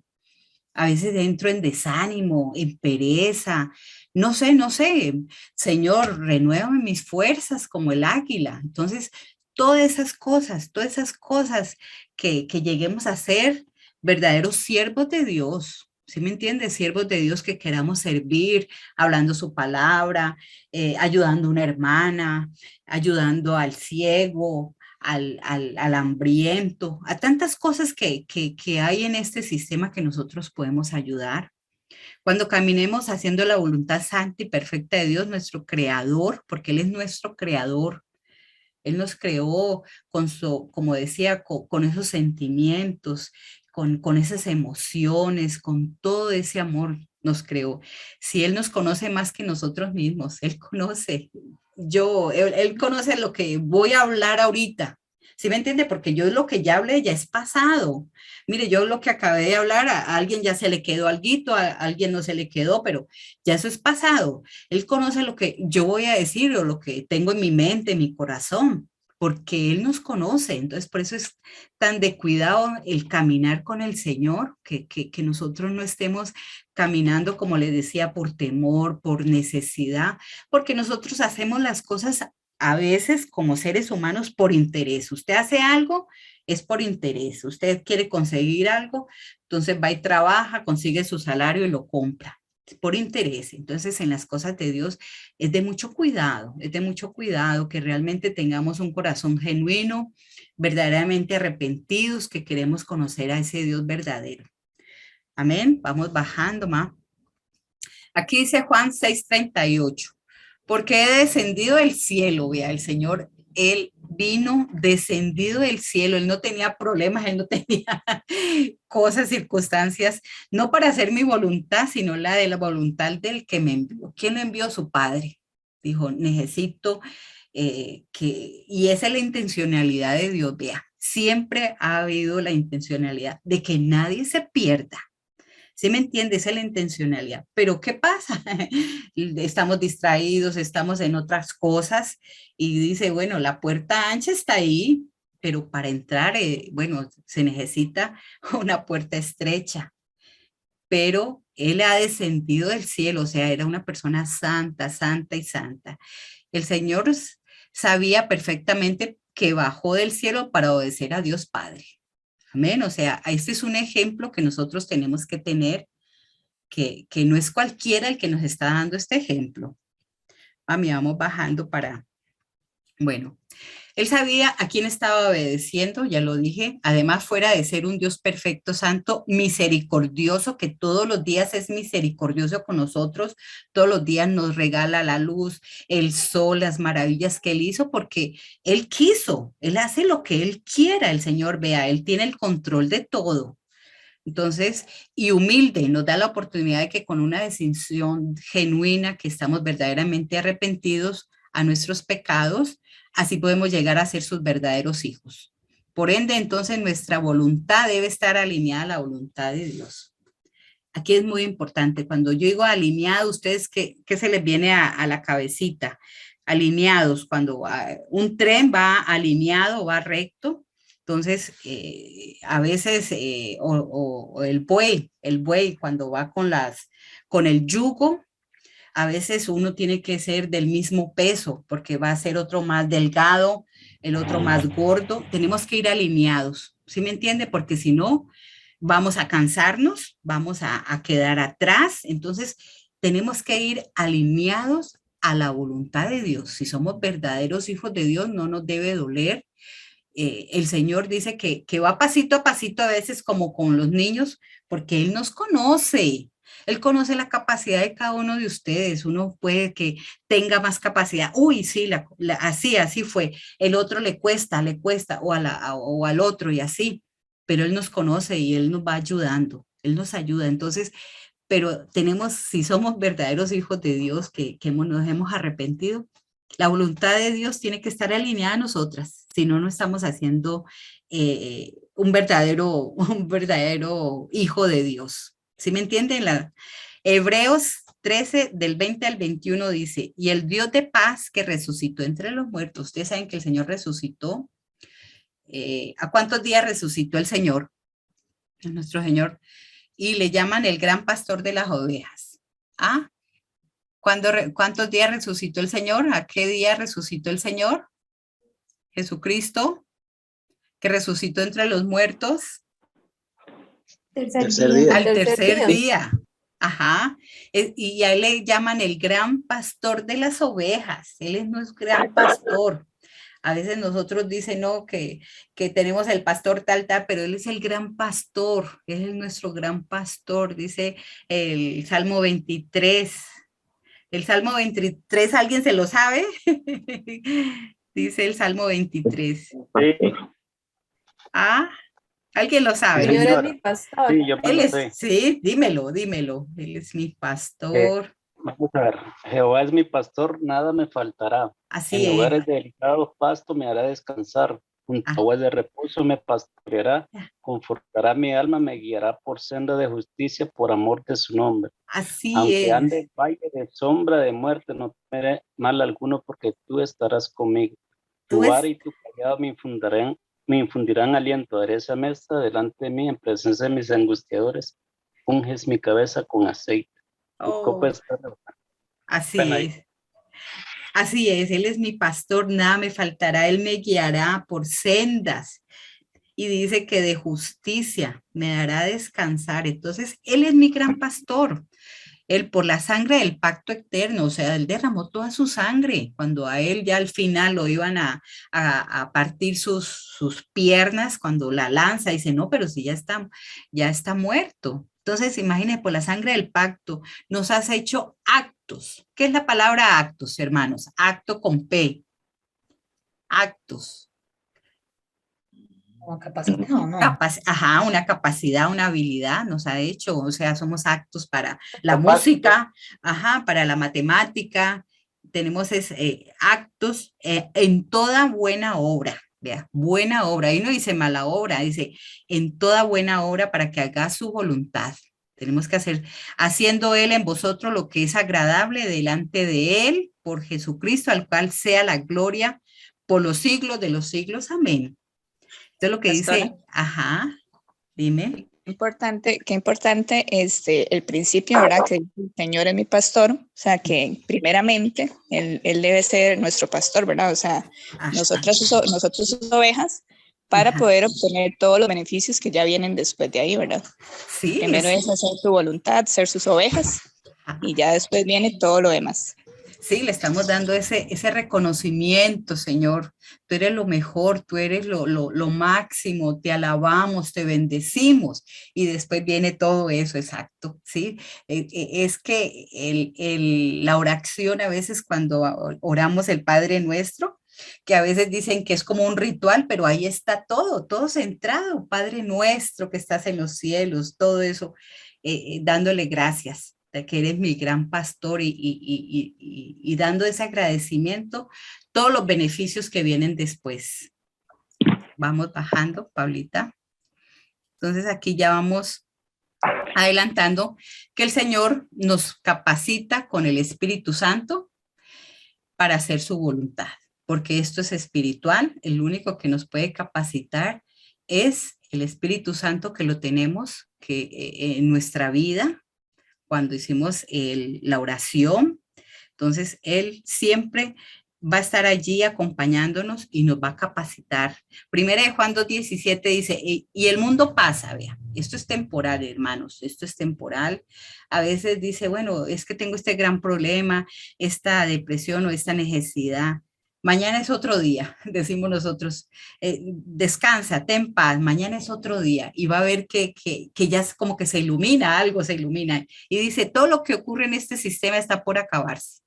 A veces entro en desánimo, en pereza, no sé, Señor, renuévame mis fuerzas como el águila. Entonces, todas esas cosas que lleguemos a ser verdaderos siervos de Dios, ¿sí me entiendes? Siervos de Dios que queramos servir, hablando su palabra, ayudando a una hermana, ayudando al ciego, al hambriento, a tantas cosas que hay en este sistema que nosotros podemos ayudar. Cuando caminemos haciendo la voluntad santa y perfecta de Dios, nuestro creador, porque Él es nuestro creador. Él nos creó como decía, con esos sentimientos, con esas emociones, con todo ese amor nos creó. Si Él nos conoce más que nosotros mismos, Él conoce él conoce lo que voy a hablar ahorita. ¿Sí me entiende? Porque yo lo que ya hablé ya es pasado. Mire, yo lo que acabé de hablar, a alguien ya se le quedó alguito, a alguien no se le quedó, pero ya eso es pasado. Él conoce lo que yo voy a decir o lo que tengo en mi mente, en mi corazón, porque Él nos conoce. Entonces, por eso es tan de cuidado el caminar con el Señor, que nosotros no estemos caminando, como les decía, por temor, por necesidad, porque nosotros hacemos las cosas a veces como seres humanos por interés. Usted hace algo, es por interés. Usted quiere conseguir algo, entonces va y trabaja, consigue su salario y lo compra. Por interés. Entonces, en las cosas de Dios es de mucho cuidado que realmente tengamos un corazón genuino, verdaderamente arrepentidos, que queremos conocer a ese Dios verdadero. Amén. Vamos bajando más. Aquí dice Juan 6:38. Porque he descendido del cielo, vea, el Señor, Él vino descendido del cielo, Él no tenía problemas, Él no tenía cosas, circunstancias, no para hacer mi voluntad, sino la de la voluntad del que me envió. ¿Quién lo envió? Su Padre. Dijo, necesito y esa es la intencionalidad de Dios, vea, siempre ha habido la intencionalidad de que nadie se pierda. ¿Sí me entiende? Esa es la intencionalidad. Pero ¿qué pasa? Estamos distraídos, estamos en otras cosas y dice, bueno, la puerta ancha está ahí, pero para entrar, bueno, se necesita una puerta estrecha. Pero Él ha descendido del cielo, o sea, era una persona santa, santa y santa. El Señor sabía perfectamente que bajó del cielo para obedecer a Dios Padre. Amén, o sea, este es un ejemplo que nosotros tenemos que tener, que no es cualquiera el que nos está dando este ejemplo. Vamos bajando bueno, Él sabía a quién estaba obedeciendo, ya lo dije, además fuera de ser un Dios perfecto, santo, misericordioso, que todos los días es misericordioso con nosotros, todos los días nos regala la luz, el sol, las maravillas que Él hizo, porque Él quiso, Él hace lo que Él quiera, el Señor, vea, Él tiene el control de todo. Entonces, y humilde, nos da la oportunidad de que con una decisión genuina, que estamos verdaderamente arrepentidos a nuestros pecados, así podemos llegar a ser sus verdaderos hijos. Por ende, entonces nuestra voluntad debe estar alineada a la voluntad de Dios. Aquí es muy importante. Cuando yo digo alineado, ustedes, ¿qué se les viene a la cabecita? Alineados, cuando un tren va alineado, va recto. Entonces, a veces, o el buey, cuando va con el yugo, a veces uno tiene que ser del mismo peso, porque va a ser otro más delgado, el otro más gordo. Tenemos que ir alineados, ¿sí me entiende? Porque si no, vamos a cansarnos, vamos a quedar atrás. Entonces, tenemos que ir alineados a la voluntad de Dios. Si somos verdaderos hijos de Dios, no nos debe doler. El Señor dice que va pasito a pasito, a veces como con los niños, porque Él nos conoce. Él conoce la capacidad de cada uno de ustedes. Uno puede que tenga más capacidad. Uy, sí, así fue. El otro le cuesta, o al otro y así. Pero Él nos conoce y Él nos va ayudando. Él nos ayuda. Entonces, pero si somos verdaderos hijos de Dios, que nos hemos arrepentido, la voluntad de Dios tiene que estar alineada a nosotras. Si no, no estamos haciendo un verdadero hijo de Dios. ¿Sí me entienden? Hebreos 13, del 20 al 21 dice, y el Dios de paz que resucitó entre los muertos. Ustedes saben que el Señor resucitó. ¿A cuántos días resucitó el Señor? Nuestro Señor. Y le llaman el gran pastor de las ovejas. ¿Ah? ¿Cuántos días resucitó el Señor? ¿A qué día resucitó el Señor? Jesucristo, que resucitó entre los muertos. Tercer día. Al tercer día. Ajá. Y a él le llaman el gran pastor de las ovejas. Él es nuestro gran pastor. A veces nosotros dicen, no, que tenemos el pastor tal, pero él es el gran pastor. Él es nuestro gran pastor, dice el Salmo 23. El Salmo 23, ¿alguien se lo sabe? Dice el Salmo 23. Sí. ¿Ah? ¿Alguien lo sabe? El Señor es mi pastor. Sí, yo Él es, sí, dímelo. Él es mi pastor. Vamos a ver. Jehová es mi pastor, nada me faltará. Así en es. lugares de delicados pasto me hará descansar. Junto a aguas de reposo me pastoreará. Confortará mi alma, me guiará por senda de justicia por amor de su nombre. Así Aunque es. ande en valle de sombra de muerte, no temeré mal alguno porque tú estarás conmigo. Tu vara y tu callado me infundirán aliento. Haré esa mesa delante de mí en presencia de mis angustiadores. Unges mi cabeza con aceite. Así es. Así es, Él es mi pastor, nada me faltará, Él me guiará por sendas. Y dice que de justicia me hará descansar. Entonces, Él es mi gran pastor. Él por la sangre del pacto eterno, o sea, Él derramó toda su sangre. Cuando a Él ya al final lo iban a partir sus piernas, cuando la lanza, dice, no, pero si ya está muerto. Entonces, imagínense, por la sangre del pacto nos has hecho actos. ¿Qué es la palabra actos, hermanos? Acto con P. Actos. Una capacidad, ¿o no? Una capacidad, una habilidad nos ha hecho, o sea, somos actos para la música, para la matemática, tenemos actos en toda buena obra, vea, buena obra, ahí no dice mala obra, dice en toda buena obra para que haga su voluntad. Tenemos que haciendo Él en vosotros lo que es agradable delante de Él, por Jesucristo, al cual sea la gloria por los siglos de los siglos. Amén. Esto es lo que dice, dime. Qué importante el principio, ¿verdad? Que el Señor es mi pastor, o sea, que primeramente Él debe ser nuestro pastor, ¿verdad? O sea, nosotros sus ovejas, para poder obtener todos los beneficios que ya vienen después de ahí, ¿verdad? Sí. Primero es hacer su voluntad, ser sus ovejas, y ya después viene todo lo demás. Sí, le estamos dando ese reconocimiento, Señor. Tú eres lo mejor, tú eres lo máximo, te alabamos, te bendecimos. Y después viene todo eso, exacto, ¿sí? Es que la oración a veces cuando oramos el Padre Nuestro, que a veces dicen que es como un ritual, pero ahí está todo centrado. Padre Nuestro que estás en los cielos, todo eso, dándole gracias, que eres mi gran pastor y dando ese agradecimiento, todos los beneficios que vienen después. vamos bajando, Paulita. Entonces aquí ya vamos adelantando que el Señor nos capacita con el Espíritu Santo para hacer su voluntad, porque esto es espiritual. El único que nos puede capacitar es el Espíritu Santo, que lo tenemos en nuestra vida cuando hicimos la oración. Entonces, Él siempre va a estar allí acompañándonos y nos va a capacitar. Primera de Juan 2:17 dice, y el mundo pasa, vea, esto es temporal, hermanos, esto es temporal. A veces dice, bueno, es que tengo este gran problema, esta depresión o esta necesidad. Mañana es otro día, decimos nosotros, descansa, ten paz, mañana es otro día, y va a ver que ya es como que se ilumina, algo se ilumina, y dice, todo lo que ocurre en este sistema está por acabarse.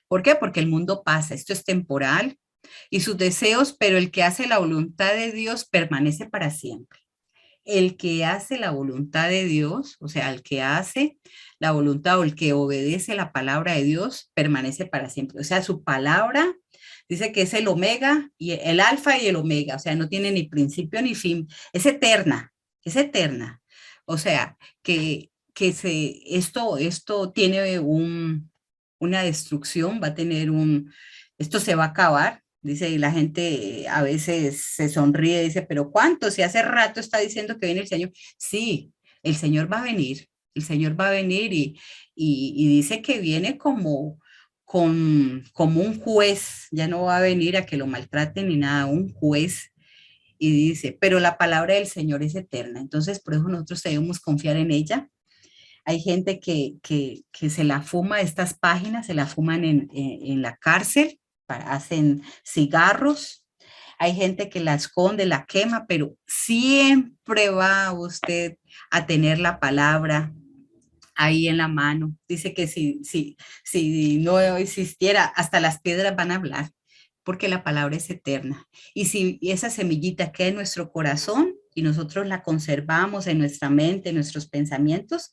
¿Por qué? Porque el mundo pasa, esto es temporal, y sus deseos, pero el que hace la voluntad de Dios permanece para siempre. El que hace la voluntad de Dios, o sea, el que hace la voluntad o el que obedece la palabra de Dios, permanece para siempre. O sea, su palabra dice que es el omega y el alfa y el omega, o sea, no tiene ni principio ni fin, es eterna, es eterna. O sea, que esto tiene una destrucción, va a tener esto se va a acabar. Dice, y la gente a veces se sonríe y dice, pero ¿cuánto? Si hace rato está diciendo que viene el Señor. Sí, el Señor va a venir, el Señor va a venir y dice que viene como un juez, ya no va a venir a que lo maltraten ni nada, un juez. Y dice, pero la palabra del Señor es eterna, entonces por eso nosotros debemos confiar en ella. Hay gente que se la fuma, estas páginas se la fuman en la cárcel, hacen cigarros. Hay gente que la esconde, la quema, pero siempre va usted a tener la palabra ahí en la mano. Dice que si no existiera, hasta las piedras van a hablar, porque la palabra es eterna. Y si esa semillita queda en nuestro corazón y nosotros la conservamos en nuestra mente, en nuestros pensamientos,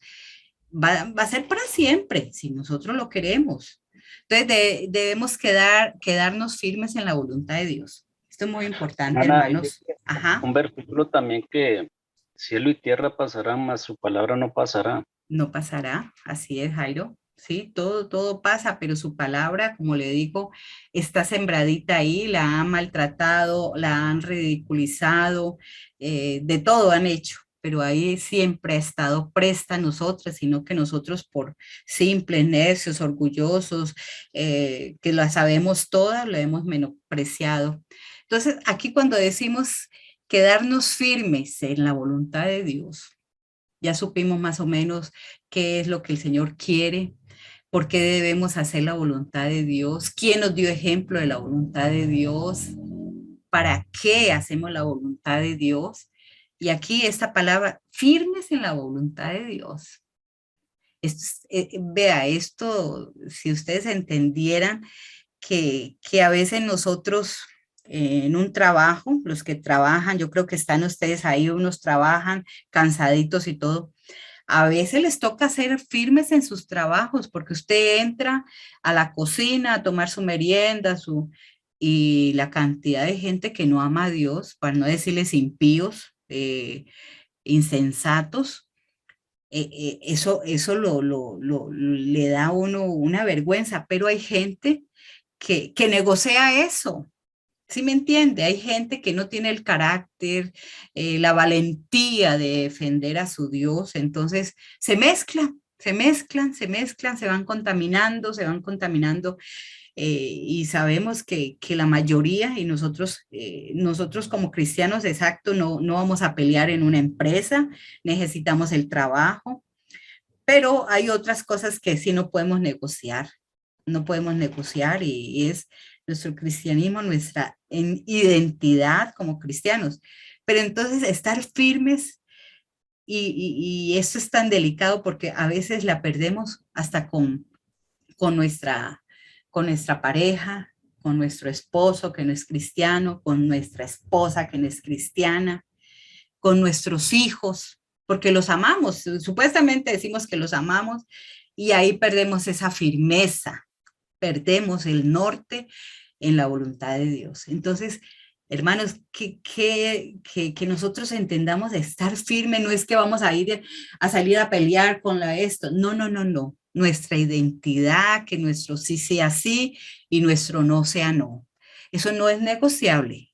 va a ser para siempre, si nosotros lo queremos. Entonces debemos quedarnos firmes en la voluntad de Dios. Esto es muy importante, hermanos. Ajá. Un versículo también que cielo y tierra pasarán, mas su palabra no pasará. No pasará, así es, Jairo. Sí, todo pasa, pero su palabra, como le digo, está sembradita ahí, la han maltratado, la han ridiculizado, de todo han hecho, pero ahí siempre ha estado presta a nosotros, sino que nosotros por simples, necios, orgullosos, que la sabemos todas, lo hemos menospreciado. Entonces, aquí cuando decimos quedarnos firmes en la voluntad de Dios, ya supimos más o menos qué es lo que el Señor quiere, por qué debemos hacer la voluntad de Dios, quién nos dio ejemplo de la voluntad de Dios, para qué hacemos la voluntad de Dios. Y aquí esta palabra, firmes en la voluntad de Dios. Vea, esto, si ustedes entendieran que a veces nosotros en un trabajo, los que trabajan, yo creo que están ustedes ahí, unos trabajan cansaditos y todo, a veces les toca ser firmes en sus trabajos, porque usted entra a la cocina a tomar su merienda, y la cantidad de gente que no ama a Dios, para no decirles impíos, insensatos, eso le da a uno una vergüenza, pero hay gente que negocia eso. ¿Sí me entiende? Hay gente que no tiene el carácter, la valentía de defender a su Dios, entonces se mezclan, se van contaminando, y sabemos que la mayoría, y nosotros como cristianos, exacto, no vamos a pelear en una empresa, necesitamos el trabajo, pero hay otras cosas que sí no podemos negociar, y es nuestro cristianismo, nuestra identidad como cristianos. Pero entonces estar firmes, y esto es tan delicado porque a veces la perdemos hasta con nuestra pareja, con nuestro esposo que no es cristiano, con nuestra esposa que no es cristiana, con nuestros hijos, porque los amamos, supuestamente decimos que los amamos, y ahí perdemos esa firmeza, perdemos el norte en la voluntad de Dios. Entonces, Hermanos, que nosotros entendamos de estar firme, no es que vamos a ir a salir a pelear con esto. No, no, no, no. Nuestra identidad, que nuestro sí sea sí y nuestro no sea no. Eso no es negociable.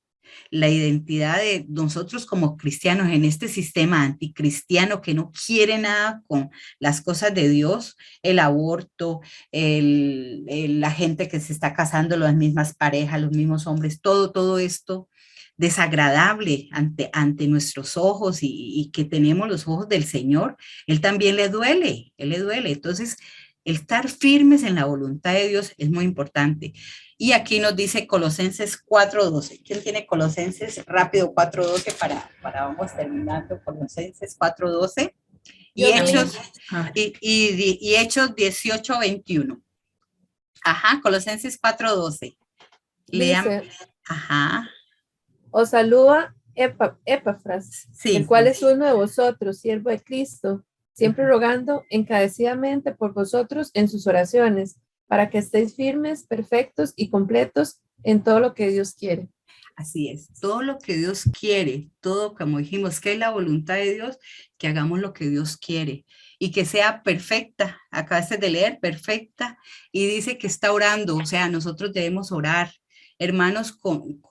La identidad de nosotros como cristianos en este sistema anticristiano que no quiere nada con las cosas de Dios, el aborto, la gente que se está casando, las mismas parejas, los mismos hombres, todo esto desagradable ante nuestros ojos y que tenemos los ojos del Señor, Él también le duele, Él le duele. Entonces, el estar firmes en la voluntad de Dios es muy importante. Y aquí nos dice Colosenses 4:12. ¿Quién tiene Colosenses? Rápido, 4:12 para vamos terminando. Colosenses 4:12. Y Hechos 18:21. Ajá, Colosenses 4:12. Lean. Ajá. Os saluda Epafras, sí, el cual es uno de vosotros, siervo de Cristo, siempre rogando encarecidamente por vosotros en sus oraciones, para que estéis firmes, perfectos y completos en todo lo que Dios quiere. Así es, todo lo que Dios quiere, todo como dijimos, que es la voluntad de Dios, que hagamos lo que Dios quiere y que sea perfecta. Acabaste de leer, perfecta, y dice que está orando, o sea, nosotros debemos orar, hermanos,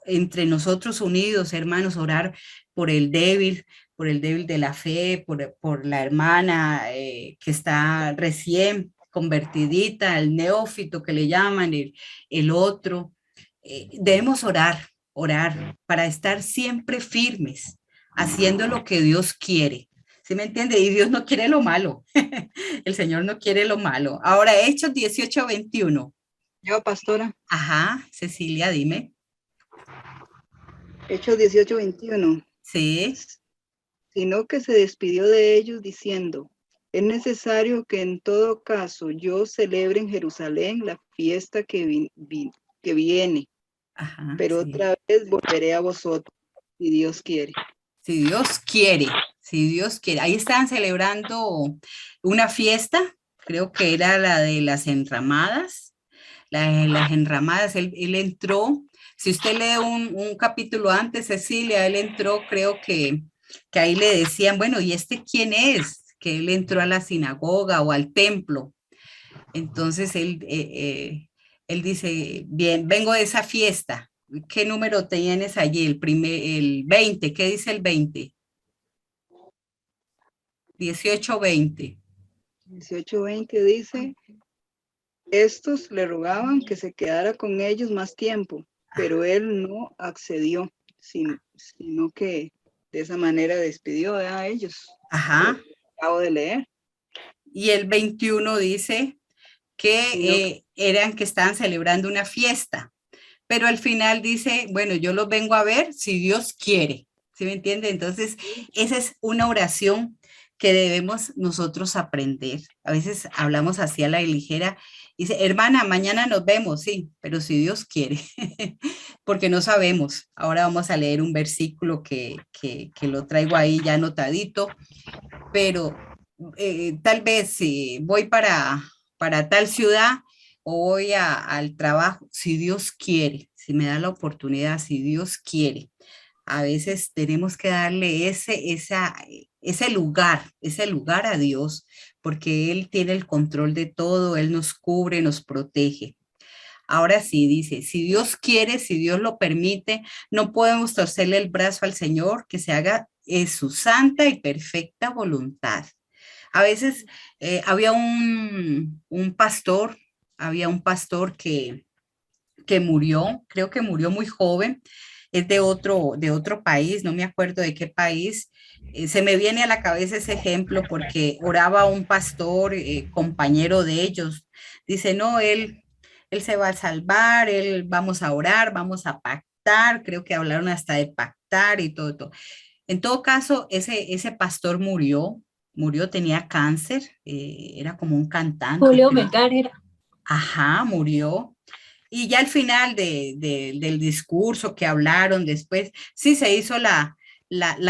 entre nosotros unidos, hermanos, orar por el débil de la fe, por la hermana que está recién convertidita, el neófito que le llaman, el otro. Debemos orar para estar siempre firmes, haciendo lo que Dios quiere. ¿Sí me entiende? Y Dios no quiere lo malo. El Señor no quiere lo malo. Ahora, Hechos 18:21. Yo, pastora. Ajá, Cecilia, dime. Hechos 18:21. Sí. Sino que se despidió de ellos diciendo: es necesario que en todo caso yo celebre en Jerusalén la fiesta que viene. Ajá, pero sí. Otra vez volveré a vosotros, si Dios quiere. Si Dios quiere, si Dios quiere. Ahí estaban celebrando una fiesta, creo que era la de las enramadas. Las enramadas, él entró, si usted lee un capítulo antes, Cecilia, él entró, creo que ahí le decían, bueno, ¿y este quién es? Que él entró a la sinagoga o al templo. Entonces él dice, bien, vengo de esa fiesta. ¿Qué número tienes allí? El 20, ¿qué dice el 20? 18:20. 18:20 dice: estos le rogaban que se quedara con ellos más tiempo, pero él no accedió, sino que de esa manera despidió a ellos. Ajá. Acabo de leer. Y el 21 dice que eran que estaban celebrando una fiesta, pero al final dice, bueno, yo los vengo a ver si Dios quiere. ¿Sí me entiende? Entonces, esa es una oración que debemos nosotros aprender. A veces hablamos así a la ligera. Dice, hermana, mañana nos vemos, sí, pero si Dios quiere, porque no sabemos. Ahora vamos a leer un versículo que lo traigo ahí ya anotadito, pero tal vez si voy para tal ciudad o voy al trabajo, si Dios quiere, si me da la oportunidad, si Dios quiere. A veces tenemos que darle ese lugar a Dios, porque Él tiene el control de todo, Él nos cubre, nos protege. Ahora sí, dice, si Dios quiere, si Dios lo permite, no podemos torcerle el brazo al Señor, que se haga su santa y perfecta voluntad. A veces había un pastor que murió, creo que murió muy joven, es de otro país, no me acuerdo de qué país. Se me viene a la cabeza ese ejemplo porque oraba un pastor, compañero de ellos. Dice, no, él se va a salvar, vamos a orar, vamos a pactar, creo que hablaron hasta de pactar y todo. En todo caso, ese pastor murió, tenía cáncer, era como un cantante. Julio Melgar era. Ajá, murió. Y ya al final del discurso que hablaron después, sí se hizo la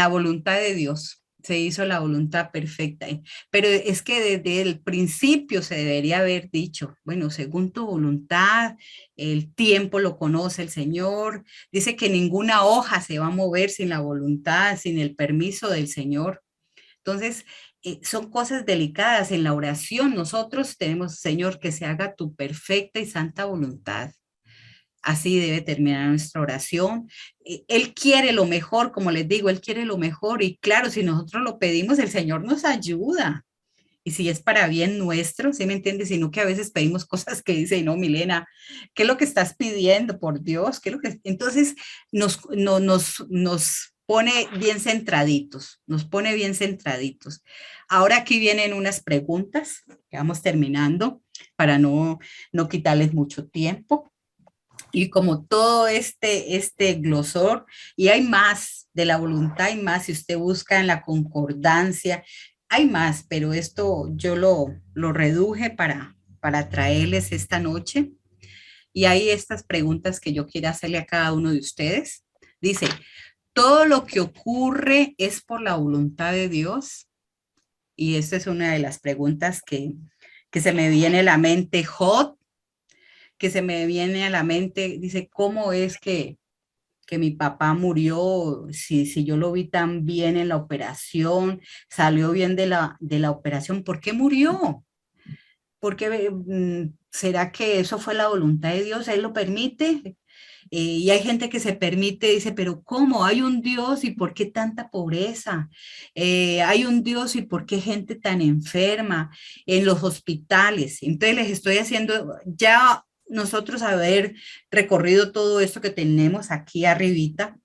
voluntad de Dios. Se hizo la voluntad perfecta. Pero es que desde el principio se debería haber dicho, bueno, según tu voluntad, el tiempo lo conoce el Señor. Dice que ninguna hoja se va a mover sin la voluntad, sin el permiso del Señor. Entonces, son cosas delicadas. En la oración nosotros tenemos, Señor, que se haga tu perfecta y santa voluntad. Así debe terminar nuestra oración. Él quiere lo mejor, como les digo, Él quiere lo mejor. Y claro, si nosotros lo pedimos, el Señor nos ayuda. Y si es para bien nuestro, ¿sí me entiendes? Sino que a veces pedimos cosas que dice, no, Milena, ¿qué es lo que estás pidiendo, por Dios? ¿Qué es lo que...? Entonces nos pone bien centraditos, Ahora aquí vienen unas preguntas que vamos terminando para no quitarles mucho tiempo. Y como todo este glosor, y hay más de la voluntad, hay más, si usted busca en la concordancia, hay más, pero esto yo lo reduje para traerles esta noche. Y hay estas preguntas que yo quiero hacerle a cada uno de ustedes. Dice, ¿todo lo que ocurre es por la voluntad de Dios? Y esta es una de las preguntas que se me viene a la mente. Job, que se me viene a la mente, dice, ¿cómo es que mi papá murió? Si yo lo vi tan bien en la operación, salió bien de la operación, ¿por qué murió? Porque ¿será que eso fue la voluntad de Dios? ¿Él lo permite? Y hay gente que se permite, dice, pero ¿cómo? Hay un Dios y ¿por qué tanta pobreza? Hay un Dios y ¿por qué gente tan enferma en los hospitales? Entonces les estoy haciendo, ya nosotros haber recorrido todo esto que tenemos aquí arribita,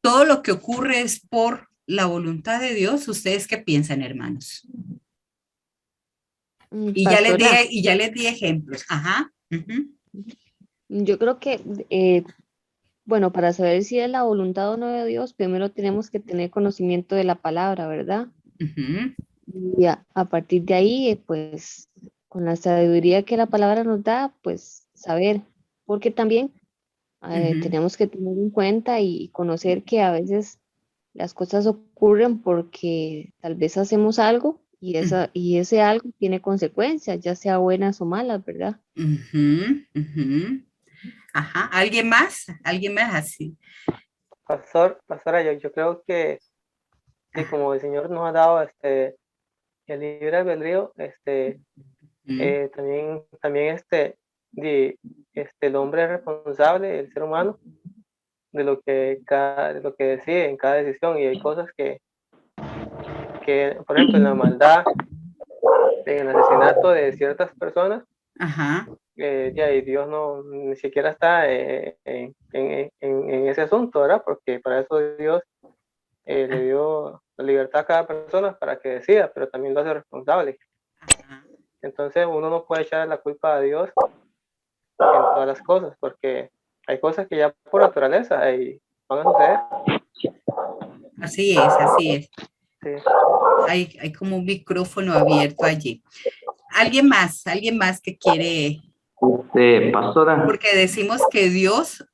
todo lo que ocurre es por la voluntad de Dios. ¿Ustedes qué piensan, hermanos? Y ya les di ejemplos. Ajá. Yo creo que, bueno, para saber si es la voluntad o no de Dios, primero tenemos que tener conocimiento de la palabra, ¿verdad? Y a partir de ahí, pues, con la sabiduría que la palabra nos da, pues, saber. Porque también tenemos que tener en cuenta y conocer que a veces las cosas ocurren porque tal vez hacemos algo y ese algo tiene consecuencias, ya sea buenas o malas, ¿verdad? Ajá. ¿Alguien más? ¿Alguien más así? Pastora, yo creo que como el Señor nos ha dado el libre albedrío, también el hombre es responsable, el ser humano, de lo que decide en cada decisión. Y hay cosas que por ejemplo, en la maldad, en el asesinato de ciertas personas, y Dios ni siquiera está en ese asunto, ¿verdad? Porque para eso Dios le dio la libertad a cada persona para que decida, pero también lo hace responsable. Entonces uno no puede echar la culpa a Dios en todas las cosas, porque hay cosas que ya por naturaleza van a suceder. Así es, así es. Sí. Hay como un micrófono abierto allí. ¿Alguien más que quiere? Pastora. Porque decimos que Dios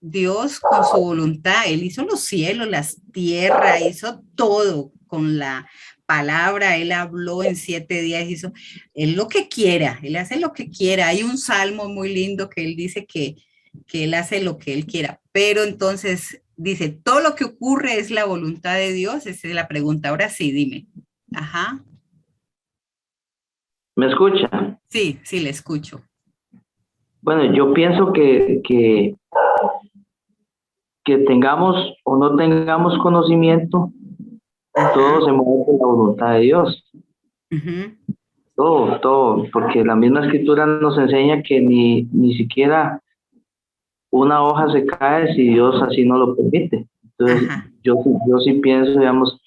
con su voluntad, Él hizo los cielos, las tierras, hizo todo con la palabra. Él habló en 7 días, hizo Él lo que quiera, Él hace lo que quiera. Hay un salmo muy lindo que Él dice que Él hace lo que Él quiera, pero entonces dice, todo lo que ocurre es la voluntad de Dios. Esa es la pregunta. Ahora sí, dime. Ajá. ¿Me escucha? Sí, le escucho. Bueno, yo pienso que tengamos o no tengamos conocimiento, todo se mueve por la voluntad de Dios. Todo, porque la misma escritura nos enseña que ni siquiera una hoja se cae si Dios así no lo permite. Entonces, yo sí pienso, digamos,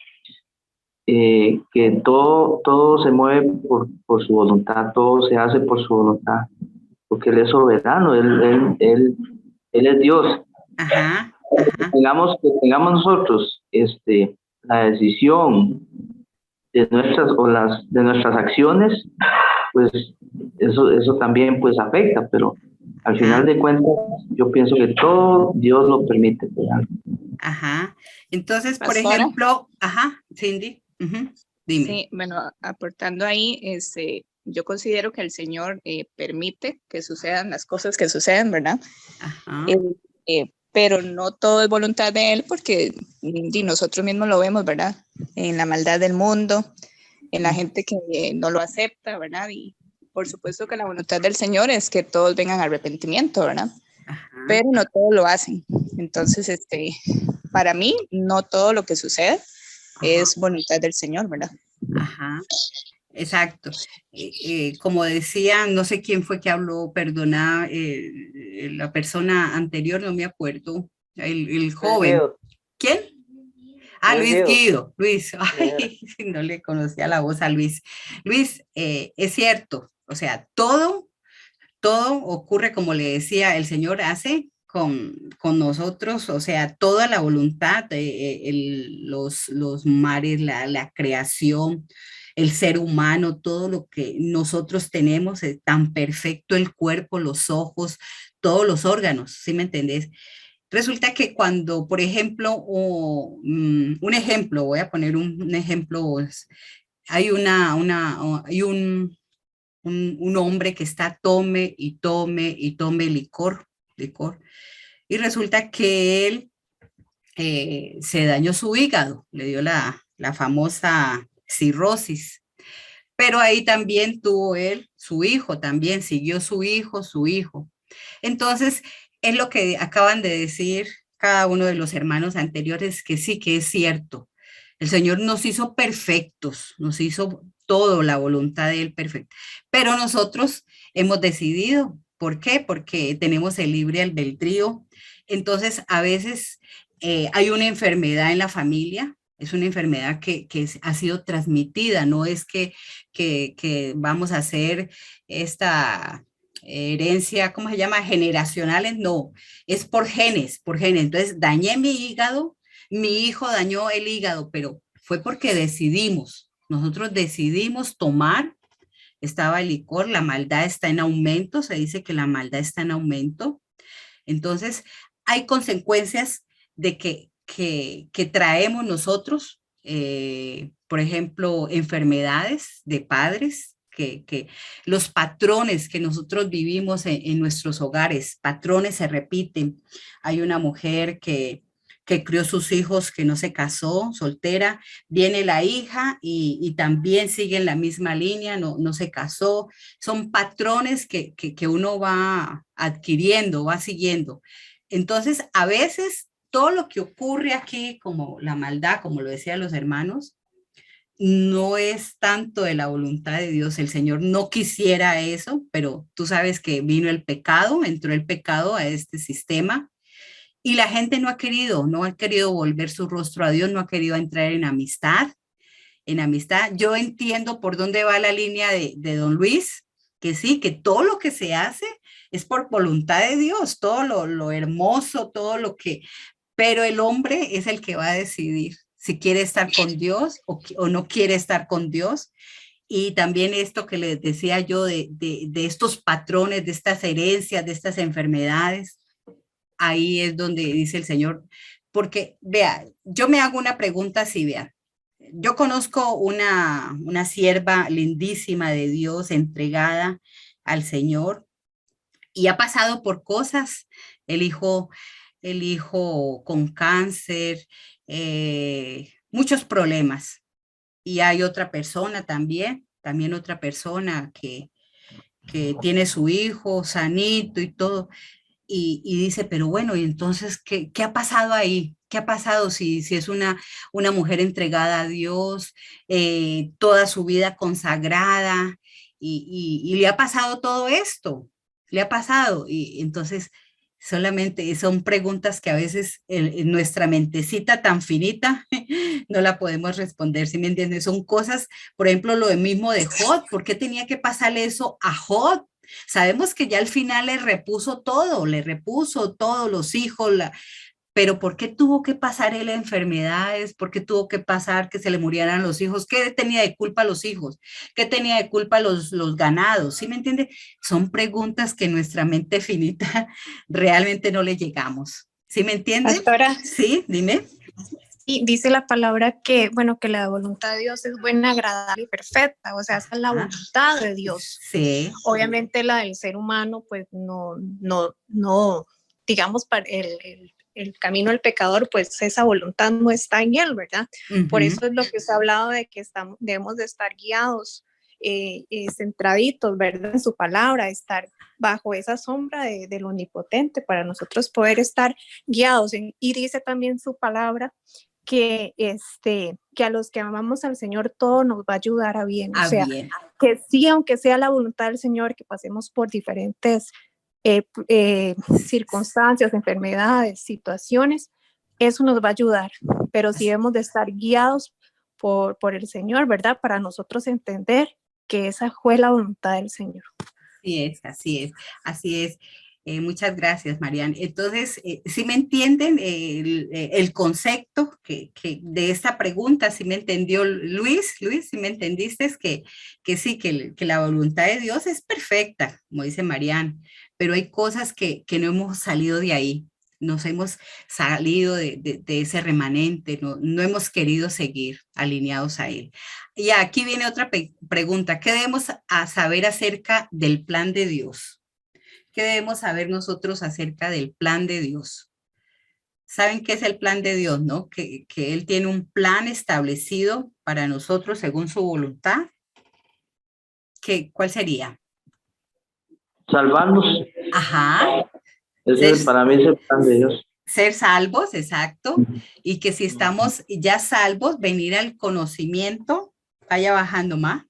que todo se mueve por su voluntad, todo se hace por su voluntad, porque Él es soberano, Él es Dios. Que tengamos nosotros la decisión de nuestras acciones, pues eso también pues afecta, pero al final de cuentas yo pienso que todo Dios lo permite. Entonces, por ejemplo, Cindy. Dime. Sí, bueno, aportando ahí, yo considero que el Señor permite que sucedan las cosas que suceden, ¿verdad? Pero no todo es voluntad de Él, porque nosotros mismos lo vemos, ¿verdad? En la maldad del mundo, en la gente que no lo acepta, ¿verdad? Y por supuesto que la voluntad del Señor es que todos vengan al arrepentimiento, ¿verdad? Pero no todos lo hacen. Entonces, para mí, no todo lo que sucede es voluntad del Señor, ¿verdad? Ajá, exacto. Como decía, no sé quién fue que habló, perdona, la persona anterior, no me acuerdo, el joven. ¿Quién? Luis Guido. Luis, ay, no le conocía la voz a Luis. Luis, es cierto, o sea, todo ocurre como le decía, el Señor hace con nosotros, o sea, toda la voluntad, los mares, la creación, el ser humano, todo lo que nosotros tenemos, es tan perfecto el cuerpo, los ojos, todos los órganos, ¿sí me entendés? Resulta que cuando, por ejemplo, un ejemplo, voy a poner un ejemplo, hay hay un hombre que está tome y tome licor, y resulta que él se dañó su hígado, le dio la famosa cirrosis, pero ahí también tuvo él, su hijo también, siguió su hijo. Entonces, es lo que acaban de decir cada uno de los hermanos anteriores, que sí, que es cierto. El Señor nos hizo perfectos, nos hizo todo, la voluntad de Él perfecta. Pero nosotros hemos decidido. ¿Por qué? Porque tenemos el libre albedrío. Entonces, a veces hay una enfermedad en la familia, es una enfermedad que ha sido transmitida, no es que vamos a hacer esta herencia, ¿cómo se llama? Generacionales, no, es por genes. Entonces, dañé mi hígado, mi hijo dañó el hígado, pero fue porque nosotros decidimos tomar, estaba el licor, la maldad está en aumento, se dice que la maldad está en aumento. Entonces, hay consecuencias de que traemos nosotros, por ejemplo, enfermedades de padres, que los patrones que nosotros vivimos en nuestros hogares, patrones se repiten. Hay una mujer que crió sus hijos, que no se casó, soltera, viene la hija y también sigue en la misma línea, no se casó. Son patrones que uno va adquiriendo, va siguiendo. Entonces, a veces, todo lo que ocurre aquí, como la maldad, como lo decían los hermanos, no es tanto de la voluntad de Dios. El Señor no quisiera eso, pero tú sabes que vino el pecado, entró el pecado a este sistema. Y la gente no ha querido volver su rostro a Dios, no ha querido entrar en amistad. Yo entiendo por dónde va la línea de don Luis, que sí, que todo lo que se hace es por voluntad de Dios, todo lo hermoso, pero el hombre es el que va a decidir si quiere estar con Dios o no quiere estar con Dios. Y también esto que les decía yo de estos patrones, de estas herencias, de estas enfermedades. Ahí es donde dice el Señor, porque vea, yo me hago una pregunta así, vea, yo conozco una sierva lindísima de Dios, entregada al Señor, y ha pasado por cosas, el hijo con cáncer, muchos problemas, y hay otra persona también otra persona que tiene su hijo sanito y todo. Y dice, pero bueno, ¿y entonces qué ha pasado ahí? ¿Qué ha pasado si es una mujer entregada a Dios, toda su vida consagrada, y le ha pasado todo esto? Le ha pasado. Y entonces solamente son preguntas que a veces en nuestra mentecita tan finita no la podemos responder, ¿sí me entiendes? Son cosas, por ejemplo, lo mismo de Jod. ¿Por qué tenía que pasarle eso a Jod? Sabemos que ya al final le repuso todos los hijos, pero ¿por qué tuvo que pasar él enfermedades? ¿Por qué tuvo que pasar que se le murieran los hijos? ¿Qué tenía de culpa los hijos? ¿Qué tenía de culpa los ganados? ¿Sí me entiende? Son preguntas que nuestra mente finita realmente no le llegamos. ¿Sí me entiende? Pastora, sí, dime. Y dice la palabra que, bueno, que la voluntad de Dios es buena, agradable y perfecta, o sea, esa es la voluntad de Dios. Sí. Obviamente la del ser humano, pues no, digamos, para el camino del pecador, pues esa voluntad no está en él, ¿verdad? Por eso es lo que se ha hablado de que debemos de estar guiados, centraditos, ¿verdad? En su palabra, estar bajo esa sombra del omnipotente para nosotros poder estar guiados. Y dice también su palabra que a los que amamos al Señor todo nos va a ayudar a bien. O sea, bien. Que sí, aunque sea la voluntad del Señor, que pasemos por diferentes circunstancias, enfermedades, situaciones, eso nos va a ayudar. Pero sí debemos de estar guiados por el Señor, ¿verdad? Para nosotros entender que esa fue la voluntad del Señor. Así es. Muchas gracias, Marian. Entonces, ¿sí me entienden el concepto de esta pregunta? ¿Sí me entendió Luis? Luis, ¿sí me entendiste? Que sí, que la voluntad de Dios es perfecta, como dice Marian, pero hay cosas que no hemos salido de ahí, nos hemos salido de ese remanente, no hemos querido seguir alineados a él. Y aquí viene otra pregunta. ¿Qué debemos saber acerca del plan de Dios? ¿Qué debemos saber nosotros acerca del plan de Dios? ¿Saben qué es el plan de Dios, no? Que Él tiene un plan establecido para nosotros según su voluntad. ¿Cuál sería? Salvarnos. Ajá. Para mí es el plan de Dios. Ser salvos, exacto. Y que si estamos ya salvos, venir al conocimiento, vaya bajando más.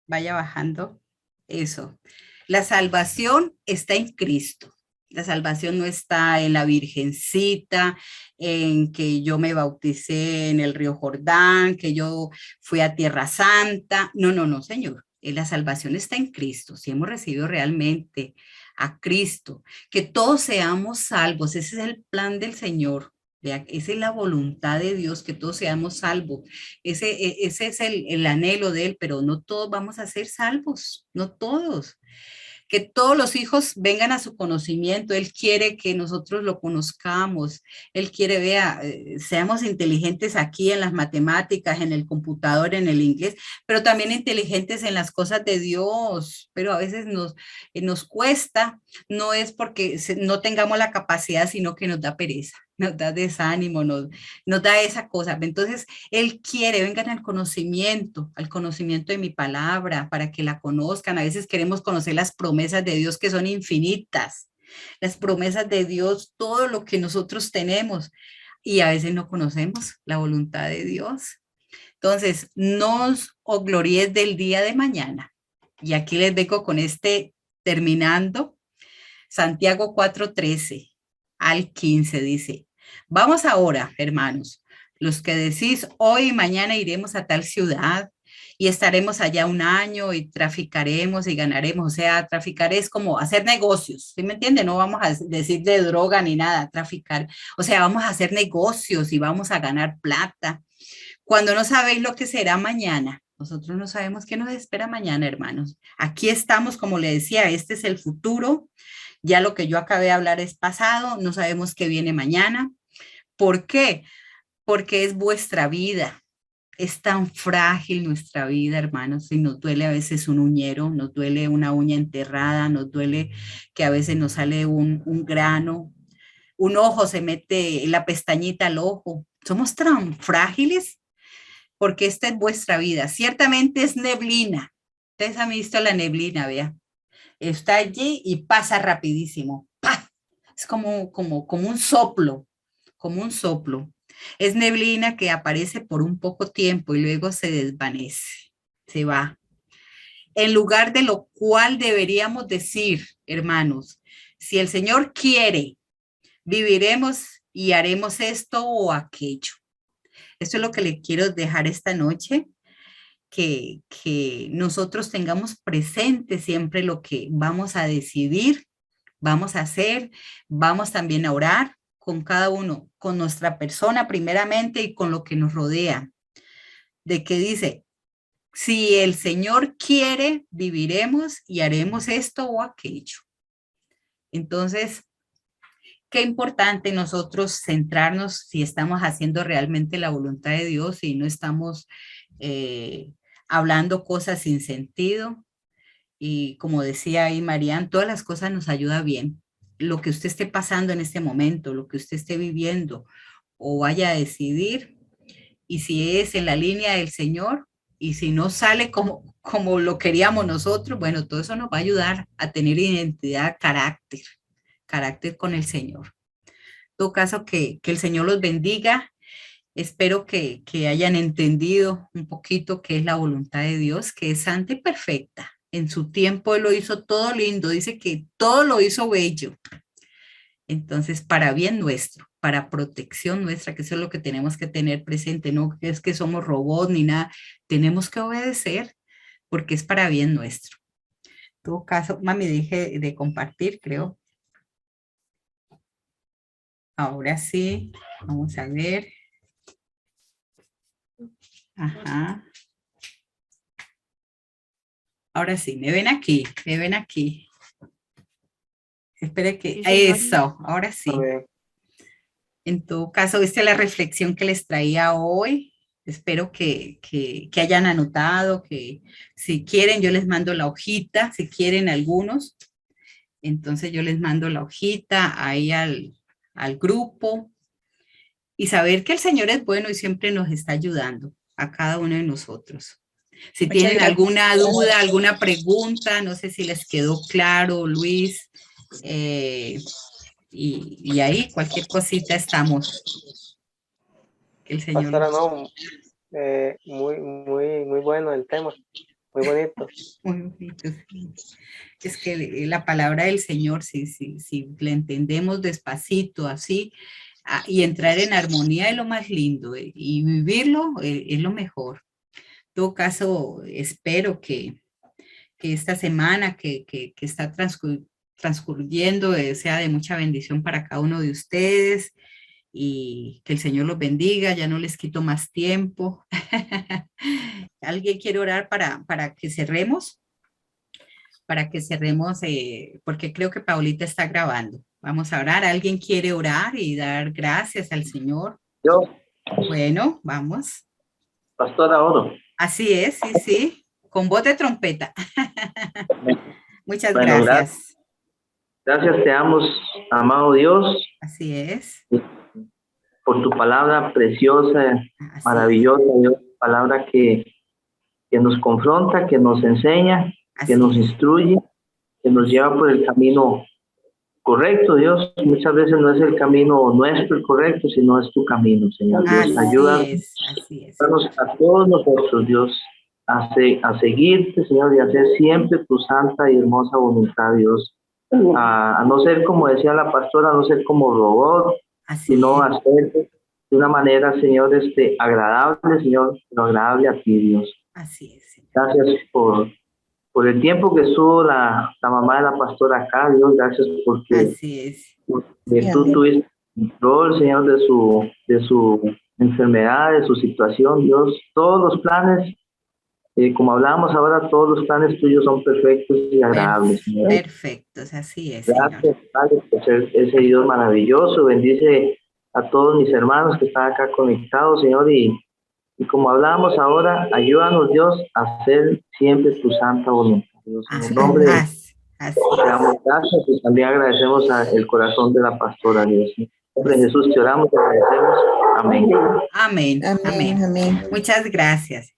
Vaya bajando. Eso. La salvación está en Cristo. La salvación no está en la Virgencita, en que yo me bauticé en el río Jordán, que yo fui a Tierra Santa. No, Señor. La salvación está en Cristo. Si hemos recibido realmente a Cristo, que todos seamos salvos. Ese es el plan del Señor. Esa es la voluntad de Dios, que todos seamos salvos. Ese es el anhelo de Él, pero no todos vamos a ser salvos, no todos. Que todos los hijos vengan a su conocimiento. Él quiere que nosotros lo conozcamos. Él quiere, seamos inteligentes aquí en las matemáticas, en el computador, en el inglés, pero también inteligentes en las cosas de Dios. Pero a veces nos cuesta, no es porque no tengamos la capacidad, sino que nos da pereza, nos da desánimo, nos da esa cosa. Entonces, Él quiere, vengan al conocimiento de mi palabra, para que la conozcan. A veces queremos conocer las promesas de Dios, que son infinitas. Las promesas de Dios, todo lo que nosotros tenemos, y a veces no conocemos la voluntad de Dios. Entonces, no os gloríes del día de mañana. Y aquí les dejo con terminando, Santiago 4:13 al 15 dice: vamos ahora, hermanos, los que decís hoy y mañana iremos a tal ciudad y estaremos allá un año y traficaremos y ganaremos. O sea, traficar es como hacer negocios, ¿sí me entienden? No vamos a decir de droga ni nada, traficar. O sea, vamos a hacer negocios y vamos a ganar plata. Cuando no sabéis lo que será mañana. Nosotros no sabemos qué nos espera mañana, hermanos. Aquí estamos, como le decía, este es el futuro. Ya lo que yo acabé de hablar es pasado, no sabemos qué viene mañana. ¿Por qué? Porque es vuestra vida. Es tan frágil nuestra vida, hermanos, y nos duele a veces un uñero, nos duele una uña enterrada, nos duele que a veces nos sale un grano, un ojo se mete la pestañita al ojo. Somos tan frágiles porque esta es vuestra vida. Ciertamente es neblina. Ustedes han visto la neblina, vea. Está allí y pasa rapidísimo. ¡Pah! Es como un soplo, como un soplo. Es neblina que aparece por un poco tiempo y luego se desvanece, se va. En lugar de lo cual deberíamos decir, hermanos, si el Señor quiere, viviremos y haremos esto o aquello. Esto es lo que le quiero dejar esta noche. Que nosotros tengamos presente siempre lo que vamos a decidir, vamos a hacer, vamos también a orar con cada uno, con nuestra persona primeramente y con lo que nos rodea. De que dice, si el Señor quiere, viviremos y haremos esto o aquello. Entonces, qué importante nosotros centrarnos si estamos haciendo realmente la voluntad de Dios y no estamos hablando cosas sin sentido. Y como decía ahí Marian, todas las cosas nos ayudan bien. Lo que usted esté pasando en este momento, lo que usted esté viviendo o vaya a decidir, y si es en la línea del Señor, y si no sale como lo queríamos nosotros, bueno, todo eso nos va a ayudar a tener identidad, carácter con el Señor. En todo caso, que el Señor los bendiga. Espero que hayan entendido un poquito qué es la voluntad de Dios, que es santa y perfecta. En su tiempo Él lo hizo todo lindo, dice que todo lo hizo bello. Entonces, para bien nuestro, para protección nuestra, que eso es lo que tenemos que tener presente, no es que somos robots ni nada, tenemos que obedecer porque es para bien nuestro. En todo caso, mami, dejé de compartir, creo. Ahora sí, vamos a ver. Ajá. Ahora sí, me ven aquí. Espere que, eso, ahora sí. En todo caso, esta es la reflexión que les traía hoy. Espero que hayan anotado, que si quieren yo les mando la hojita, si quieren algunos. Entonces yo les mando la hojita ahí al grupo. Y saber que el Señor es bueno y siempre nos está ayudando a cada uno de nosotros. Si tienen alguna duda, alguna pregunta, no sé si les quedó claro, Luis, y ahí cualquier cosita estamos. Que el Señor. Pastora, no, muy bueno el tema, muy bonito. Muy bonito, sí. Es que la palabra del Señor, si la entendemos despacito, así, y entrar en armonía es lo más lindo, y vivirlo es lo mejor. En todo caso, espero que esta semana que está transcurriendo sea de mucha bendición para cada uno de ustedes y que el Señor los bendiga. Ya no les quito más tiempo. ¿Alguien quiere orar para que cerremos? Para que cerremos, porque creo que Paulita está grabando. Vamos a orar. ¿Alguien quiere orar y dar gracias al Señor? Yo. Bueno, vamos. Pastora, oro. Así es, sí. Con voz de trompeta. Muchas gracias. Gracias te damos, amado Dios. Así es. Por tu palabra preciosa, maravillosa, Dios. Palabra que nos confronta, que nos enseña, que nos instruye, que nos lleva por el camino correcto, Dios. Muchas veces no es el camino nuestro el correcto, sino es tu camino, Señor. Dios, ayúdanos a todos nosotros, Dios, a seguirte, Señor, y a hacer siempre tu santa y hermosa voluntad, Dios. A no ser, como decía la pastora, a no ser como robot, sino a hacer de una manera, Señor, agradable, Señor, pero agradable a ti, Dios. Así es. Señor. Gracias por el tiempo que estuvo la mamá de la pastora acá, Dios. Gracias porque tú tuviste control, Señor, de su enfermedad, de su situación, Dios. Todos los planes, como hablábamos ahora, todos los planes tuyos son perfectos y agradables, Señor. Perfectos, así es, Gracias, Señor. Padre, por ser ese Dios maravilloso. Bendice a todos mis hermanos que están acá conectados, Señor, y como hablábamos ahora, ayúdanos, Dios, a hacer siempre tu santa voluntad, Dios. En el nombre de te damos gracias y también agradecemos el corazón de la pastora, Dios. En el nombre de Jesús te oramos y agradecemos. Amén. Amén. Muchas gracias.